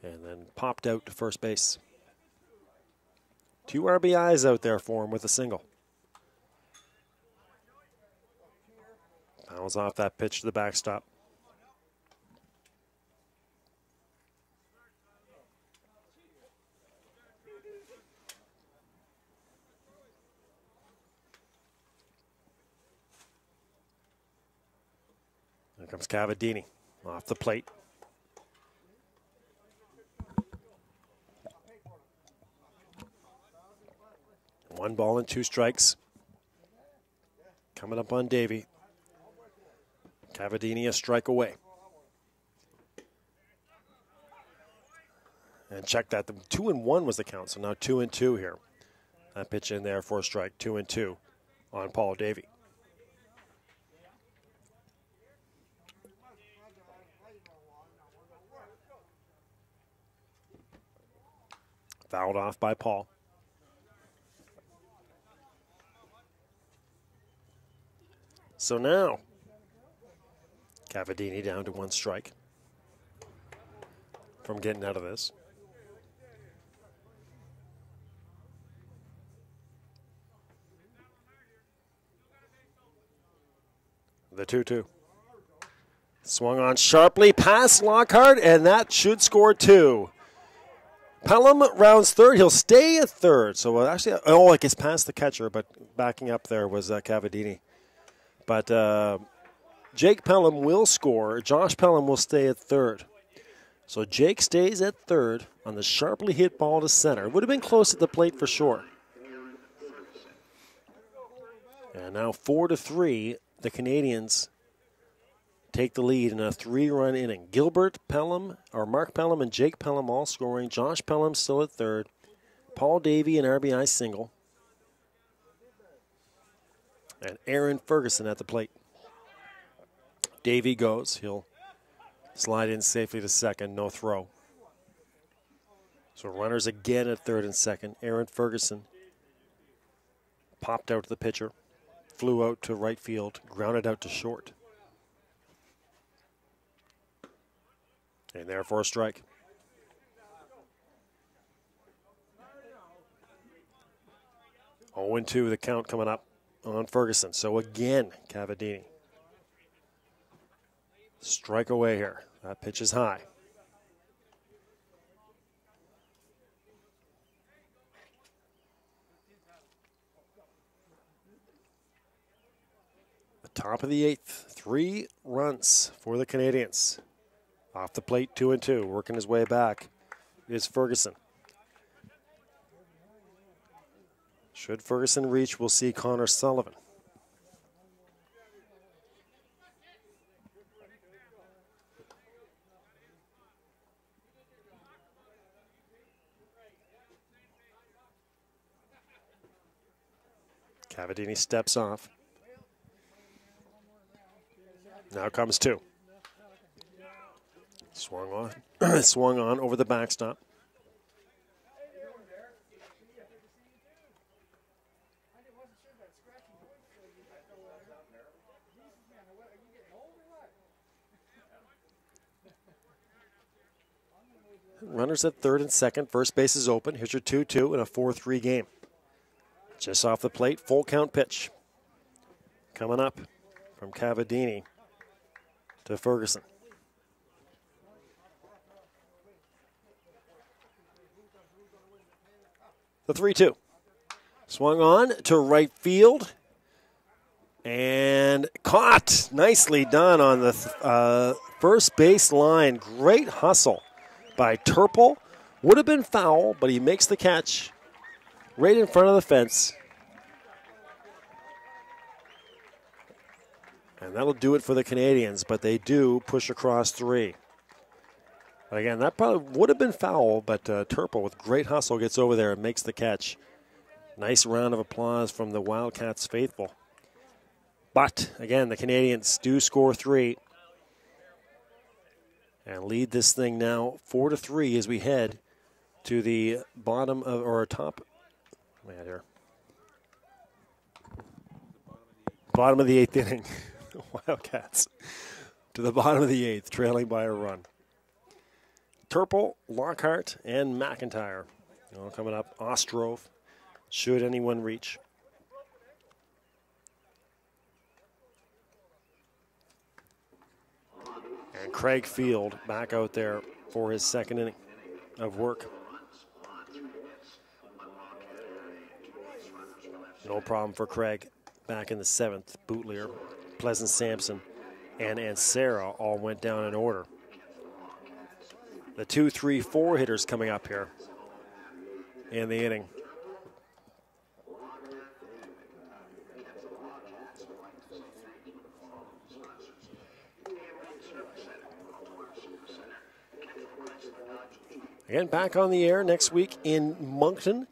and then popped out to first base. 2 RBIs out there for him with a single. Fouls off that pitch to the backstop. Here comes Cavadini off the plate. One ball and 2 strikes. Coming up on Davey. Cavadini a strike away. And check that. The 2-1 was the count, so now 2-2 here. That pitch in there for a strike. 2-2 on Paul Davey. Fouled off by Paul. So now, Cavadini down to 1 strike from getting out of this. The 2-2. Swung on sharply past Lockhart, and that should score 2. Pelham rounds third. He'll stay at third. So actually, it gets past the catcher, but backing up there was Cavadini. But Jake Pelham will score. Josh Pelham will stay at third. So Jake stays at third on the sharply hit ball to center. Would have been close at the plate for sure. And now 4-3, the Canadians take the lead in a 3-run inning. Mark Pelham and Jake Pelham all scoring. Josh Pelham still at third. Paul Davey an RBI single. And Aaron Ferguson at the plate. Davey goes. He'll slide in safely to second. No throw. So runners again at third and second. Aaron Ferguson popped out to the pitcher. Flew out to right field. Grounded out to short. And there for a strike. 0-2 the count coming up on Ferguson. So again, Cavadini. Strike away here. That pitch is high. The top of the 8th. 3 runs for the Canadians. Off the plate, 2-2. Working his way back is Ferguson. Should Ferguson reach, we'll see Connor Sullivan. Cavadini steps off. Now comes 2. Swung on over the backstop. Runners at third and second. First base is open. Here's your 2-2 in a 4-3 game. Just off the plate, full count pitch. Coming up from Cavadini to Ferguson. The 3-2. Swung on to right field. And caught. Nicely done on the first base line. Great hustle by Turple. Would have been foul, but he makes the catch right in front of the fence. And that'll do it for the Canadians, but they do push across 3. But again, that probably would have been foul, but Turple with great hustle gets over there and makes the catch. Nice round of applause from the Wildcats faithful. But again, the Canadians do score 3 and lead this thing now 4-3 as we head to the bottom of, or top, bottom of the 8th inning. Wildcats to the bottom of the 8th, trailing by a run. Turple, Lockhart, and McIntyre all coming up. Ostrov, should anyone reach. And Craig Field back out there for his second inning of work. No problem for Craig. Back in the 7th, Bootlier, Pleasant Sampson, and Ansara all went down in order. The 2, 3, 4 hitters coming up here in the inning. Again, back on the air next week in Moncton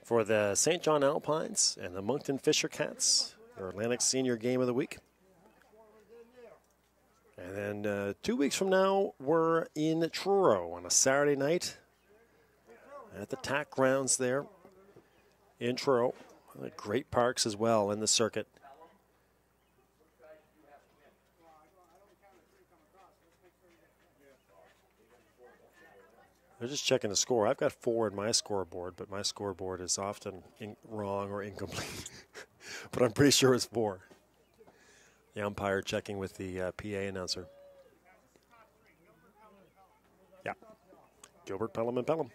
for the St. John Alpines and the Moncton Fisher Cats, their Atlantic Senior Game of the Week. And then 2 weeks from now, we're in Truro on a Saturday night at the TAC grounds there in Truro. Great parks as well in the circuit. I'm just checking the score. I've got 4 in my scoreboard, but my scoreboard is often wrong or incomplete. But I'm pretty sure it's 4. The umpire checking with the PA announcer. Yeah. Gilbert, Pelham, and Pelham.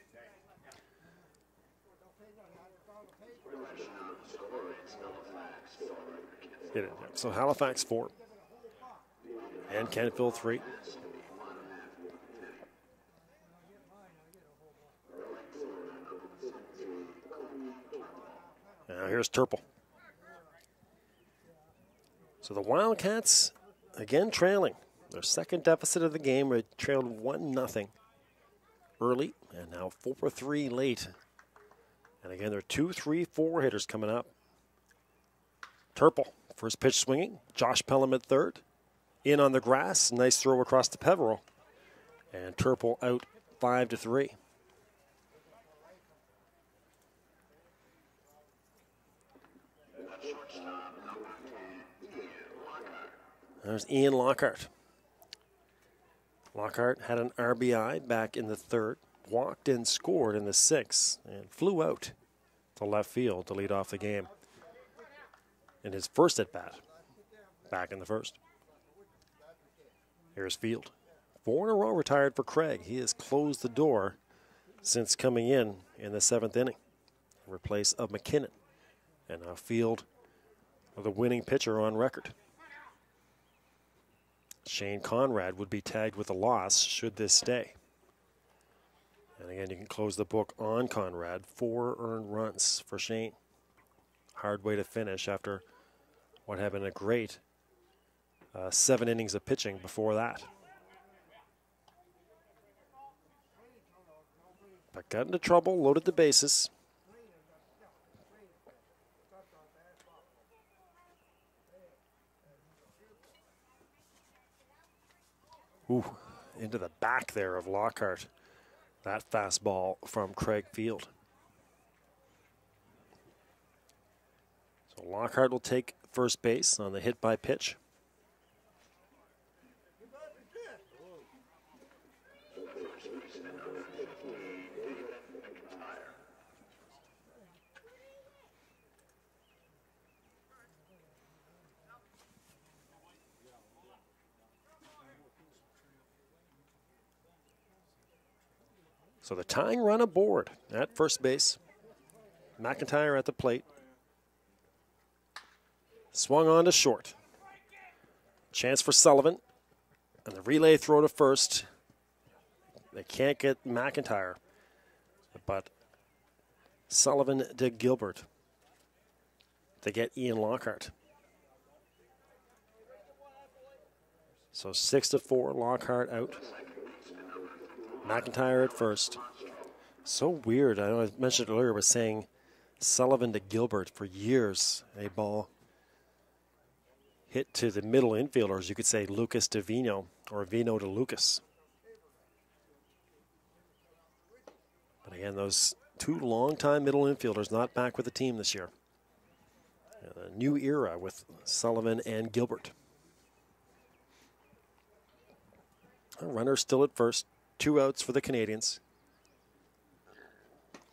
So Halifax 4. And Kentville 3. Now here's Turple. So the Wildcats, again trailing. Their second deficit of the game. They trailed 1-0 early, and now 4-3 late. And again, there are 2, 3, 4 hitters coming up. Turple, first pitch swinging. Josh Pelham at third. In on the grass, nice throw across to Peveril. And Turple out 5-3. There's Ian Lockhart. Lockhart had an RBI back in the third, walked and scored in the sixth, and flew out to left field to lead off the game in his first at-bat back in the first. Here's Field. 4 in a row retired for Craig. He has closed the door since coming in the 7th inning in replace of McKinnon. And now Field with a winning pitcher on record. Shane Conrad would be tagged with a loss should this stay. And again, you can close the book on Conrad. 4 earned runs for Shane. Hard way to finish after what had been a great 7 innings of pitching before that. But got into trouble, loaded the bases. Ooh, into the back there of Lockhart. That fastball from Craig Field. So Lockhart will take first base on the hit by pitch. So the tying run aboard at first base. McIntyre at the plate. Swung on to short. Chance for Sullivan. And the relay throw to first. They can't get McIntyre. But Sullivan to Gilbert to get Ian Lockhart. So 6-4, Lockhart out. McIntyre at first. So weird. I know I mentioned earlier, was saying Sullivan to Gilbert for years. A ball hit to the middle infielders. You could say Lucas to Vino or Vino to Lucas. But again, those 2 longtime middle infielders not back with the team this year. A new era with Sullivan and Gilbert. A runner still at first. 2 outs for the Canadians.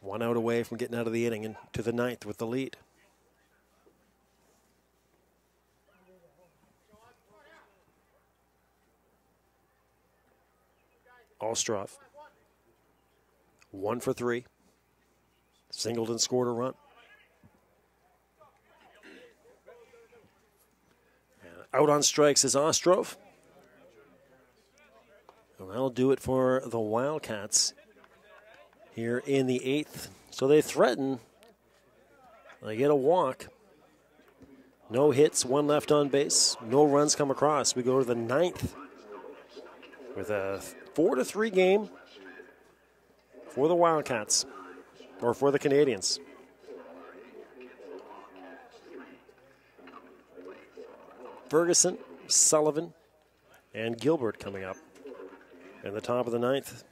1 out away from getting out of the inning and to the 9th with the lead. Ostrov. 1 for 3. Singleton scored a run. And out on strikes is Ostrov. And that'll do it for the Wildcats here in the 8th. So they threaten. They get a walk. No hits, 1 left on base. No runs come across. We go to the 9th with a 4-3 game for the Wildcats, or for the Canadians. Ferguson, Sullivan, and Gilbert coming up in the top of the 9th.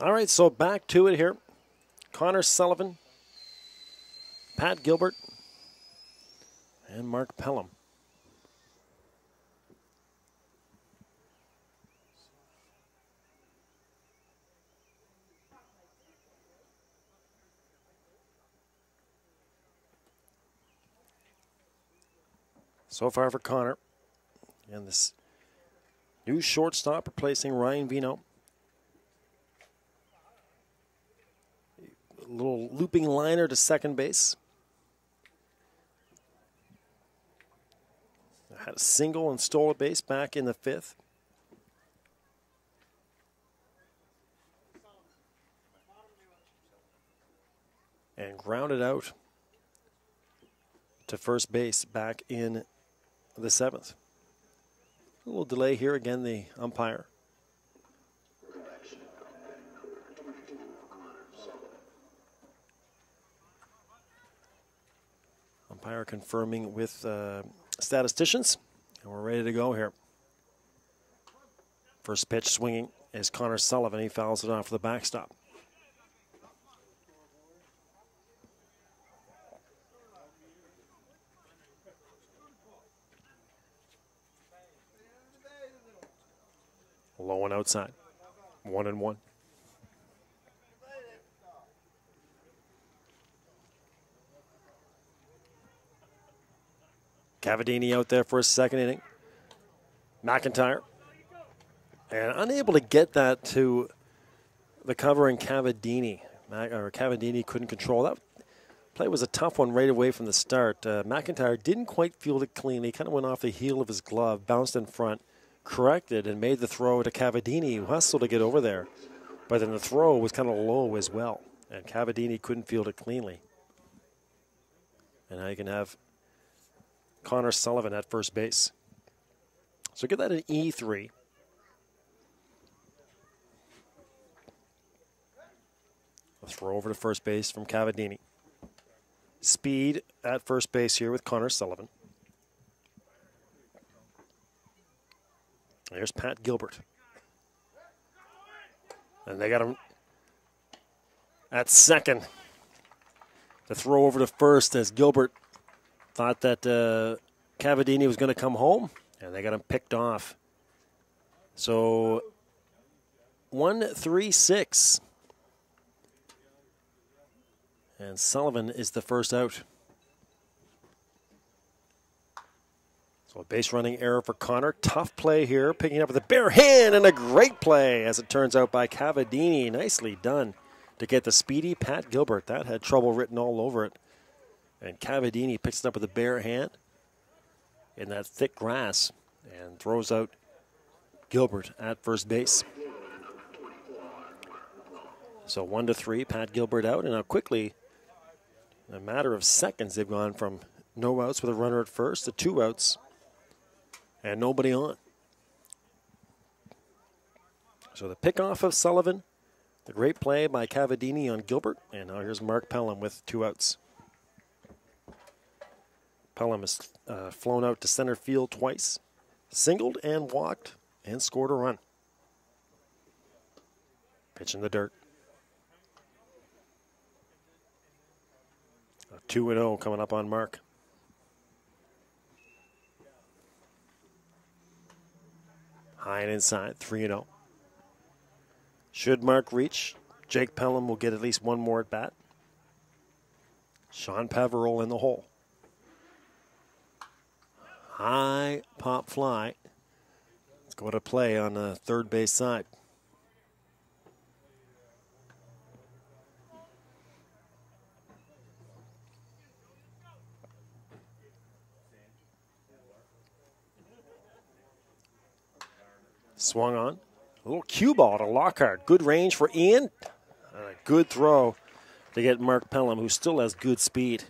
All right, so back to it here. Connor Sullivan, Pat Gilbert, and Mark Pelham. So far for Connor. And this new shortstop replacing Ryan Vino. A little looping liner to second base. Had a single and stole a base back in the 5th. And grounded out to first base back in the 7th. A little delay here. Again, the umpire. Umpire confirming with statisticians. And we're ready to go here. First pitch swinging is Connor Sullivan. He fouls it off the backstop. Low and outside. 1-1. Cavadini out there for his second inning. McIntyre. And unable to get that to the cover in Cavadini. Cavadini couldn't control that. Play was a tough one right away from the start. McIntyre didn't quite field it cleanly. Kind of went off the heel of his glove, bounced in front, corrected, and made the throw to Cavadini, who hustled to get over there. But then the throw was kind of low as well. And Cavadini couldn't field it cleanly. And now you can have Connor Sullivan at first base. So get that an E3. A throw over to first base from Cavadini. Speed at first base here with Connor Sullivan. There's Pat Gilbert. And they got him at second. The throw over to first as Gilbert thought that Cavadini was going to come home, and they got him picked off. So 1-3-6. And Sullivan is the first out. So a base running error for Connor. Tough play here, picking up with a bare hand, and a great play, as it turns out, by Cavadini. Nicely done to get the speedy Pat Gilbert. That had trouble written all over it. And Cavadini picks it up with a bare hand in that thick grass and throws out Gilbert at first base. So 1-3, Pat Gilbert out. And now quickly, in a matter of seconds, they've gone from no outs with a runner at first to 2 outs and nobody on. So the pickoff of Sullivan, the great play by Cavadini on Gilbert, and now here's Mark Pelham with 2 outs. Pelham has flown out to center field twice, singled and walked, and scored a run. Pitch in the dirt. A 2-0 coming up on Mark. High and inside, 3-0. Should Mark reach, Jake Pelham will get at least one more at bat. Sean Pavarol in the hole. High pop fly. Let's go to play on the third base side. Swung on. A little cue ball to Lockhart. Good range for Ian. And a good throw to get Mark Pelham, who still has good speed.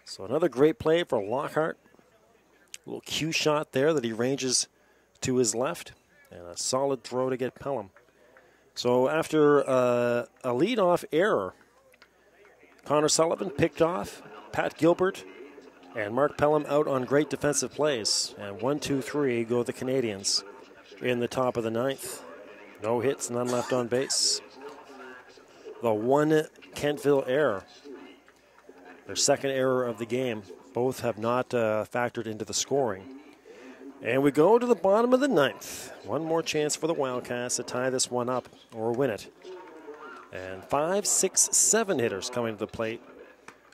So another great play for Lockhart. A little cue shot there that he ranges to his left. And a solid throw to get Pelham. So after a leadoff error, Connor Sullivan picked off, Pat Gilbert and Mark Pelham out on great defensive plays. And 1-2-3 go the Canadians in the top of the 9th. No hits, none left on base. The one Kentville error, their second error of the game. Both have not factored into the scoring. And we go to the bottom of the ninth. One more chance for the Wildcats to tie this one up or win it. And 5, 6, 7 hitters coming to the plate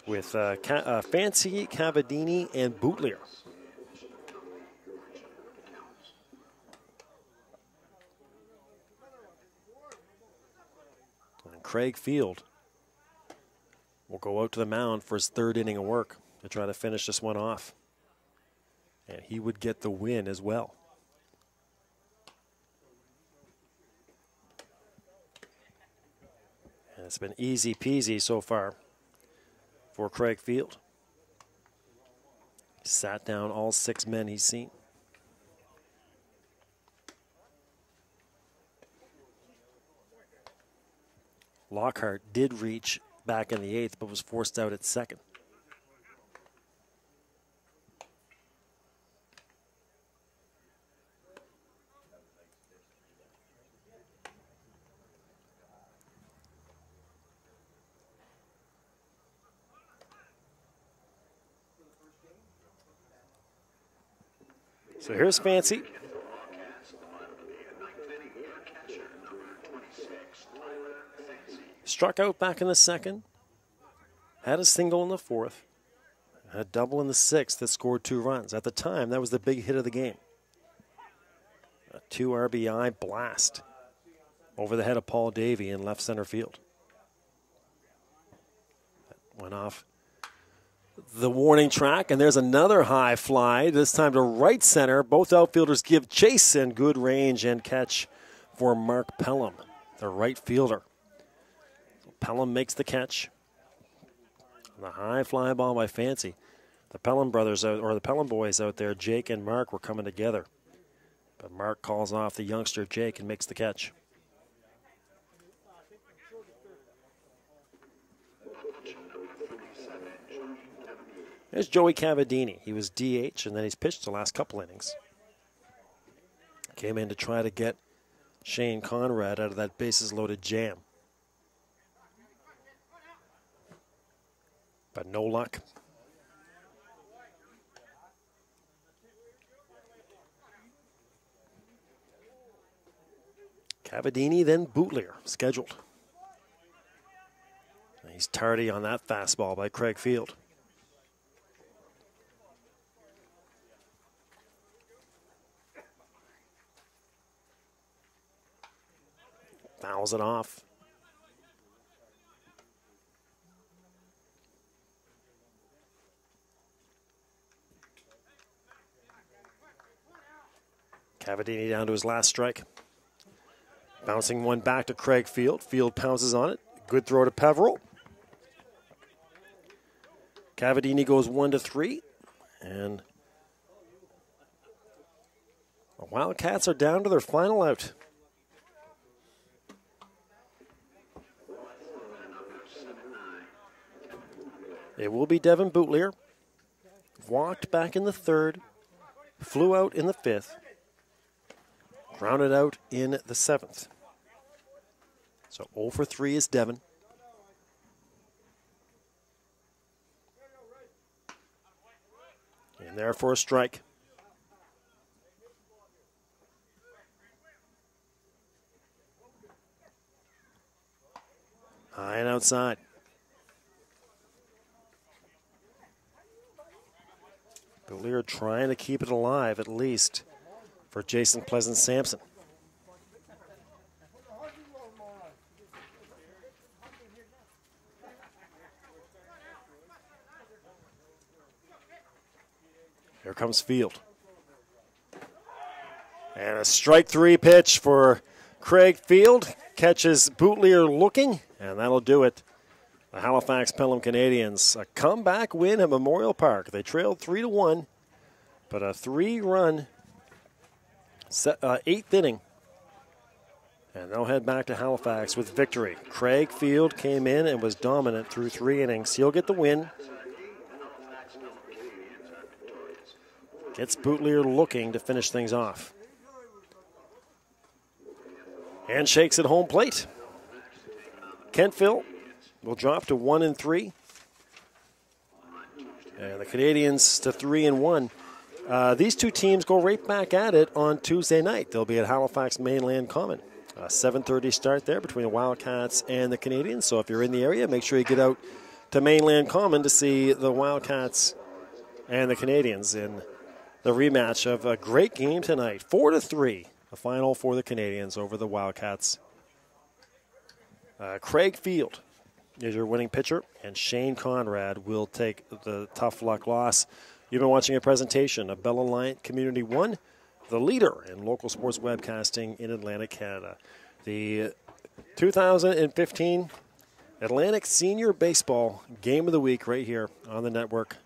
with Fancy, Cavadini, and Bootlier. And Craig Field will go out to the mound for his third inning of work to try to finish this one off. And he would get the win as well. And it's been easy peasy so far for Craig Field. He sat down all 6 men he's seen. Lockhart did reach back in the 8th, but was forced out at 2nd. So here's Fancy. Struck out back in the 2nd. Had a single in the 4th. Had a double in the 6th that scored 2 runs. At the time, that was the big hit of the game. A 2 RBI blast over the head of Paul Davey in left center field. That went off the warning track, and there's another high fly, this time to right center. Both outfielders give chase, and good range and catch for Mark Pelham, the right fielder. Pelham makes the catch. The high fly ball by Fancy. The Pelham brothers, or the Pelham boys out there, Jake and Mark, were coming together. But Mark calls off the youngster Jake and makes the catch. There's Joey Cavadini. He was DH, and then he's pitched the last couple innings. Came in to try to get Shane Conrad out of that bases-loaded jam. But no luck. Cavadini, then Bootlier, scheduled. He's tardy on that fastball by Craig Field. Fouls it off. Cavadini down to his last strike. Bouncing one back to Craig Field. Field pounces on it. Good throw to Peveril. Cavadini goes 1-3. And the Wildcats are down to their final out. It will be Devin Bootlier. Walked back in the 3rd. Flew out in the 5th. Grounded out in the 7th. So 0-for-3 is Devin. In there for a strike. High and outside. Bootlier trying to keep it alive at least for Jason Pleasant-Sampson. Here comes Field. And a strike 3 pitch for Craig Field. Catches Bootlier looking, and that'll do it. The Halifax Pelham Canadians, a comeback win at Memorial Park. They trailed 3-1, but a 3-run 8th inning. And they'll head back to Halifax with victory. Craig Field came in and was dominant through 3 innings. He'll get the win. Gets Bootlier looking to finish things off. and shakes at home plate. Kentville will drop to 1-3. And the Canadians to 3-1. These two teams go right back at it on Tuesday night. They'll be at Halifax Mainland Common. 7:30 start there between the Wildcats and the Canadians. So if you're in the area, make sure you get out to Mainland Common to see the Wildcats and the Canadians in the rematch of a great game tonight. 4-3, the final for the Canadians over the Wildcats. Craig Field is your winning pitcher, and Shane Conrad will take the tough luck loss. You've been watching a presentation of Bell Aliant Community 1, the leader in local sports webcasting in Atlantic Canada. The 2015 Atlantic Senior Baseball Game of the Week right here on the network.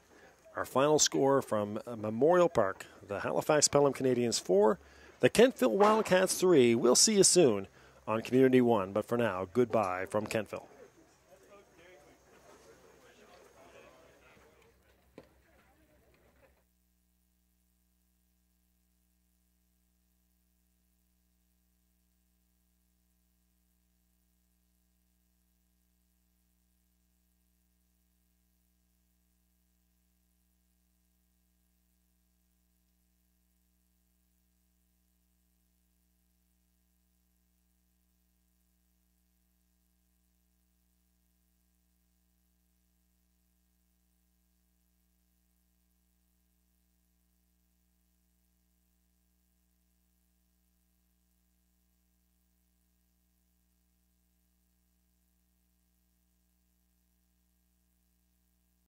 Our final score from Memorial Park, the Halifax Pelham Canadians 4, the Kentville Wildcats 3. We'll see you soon on Community 1, but for now, goodbye from Kentville.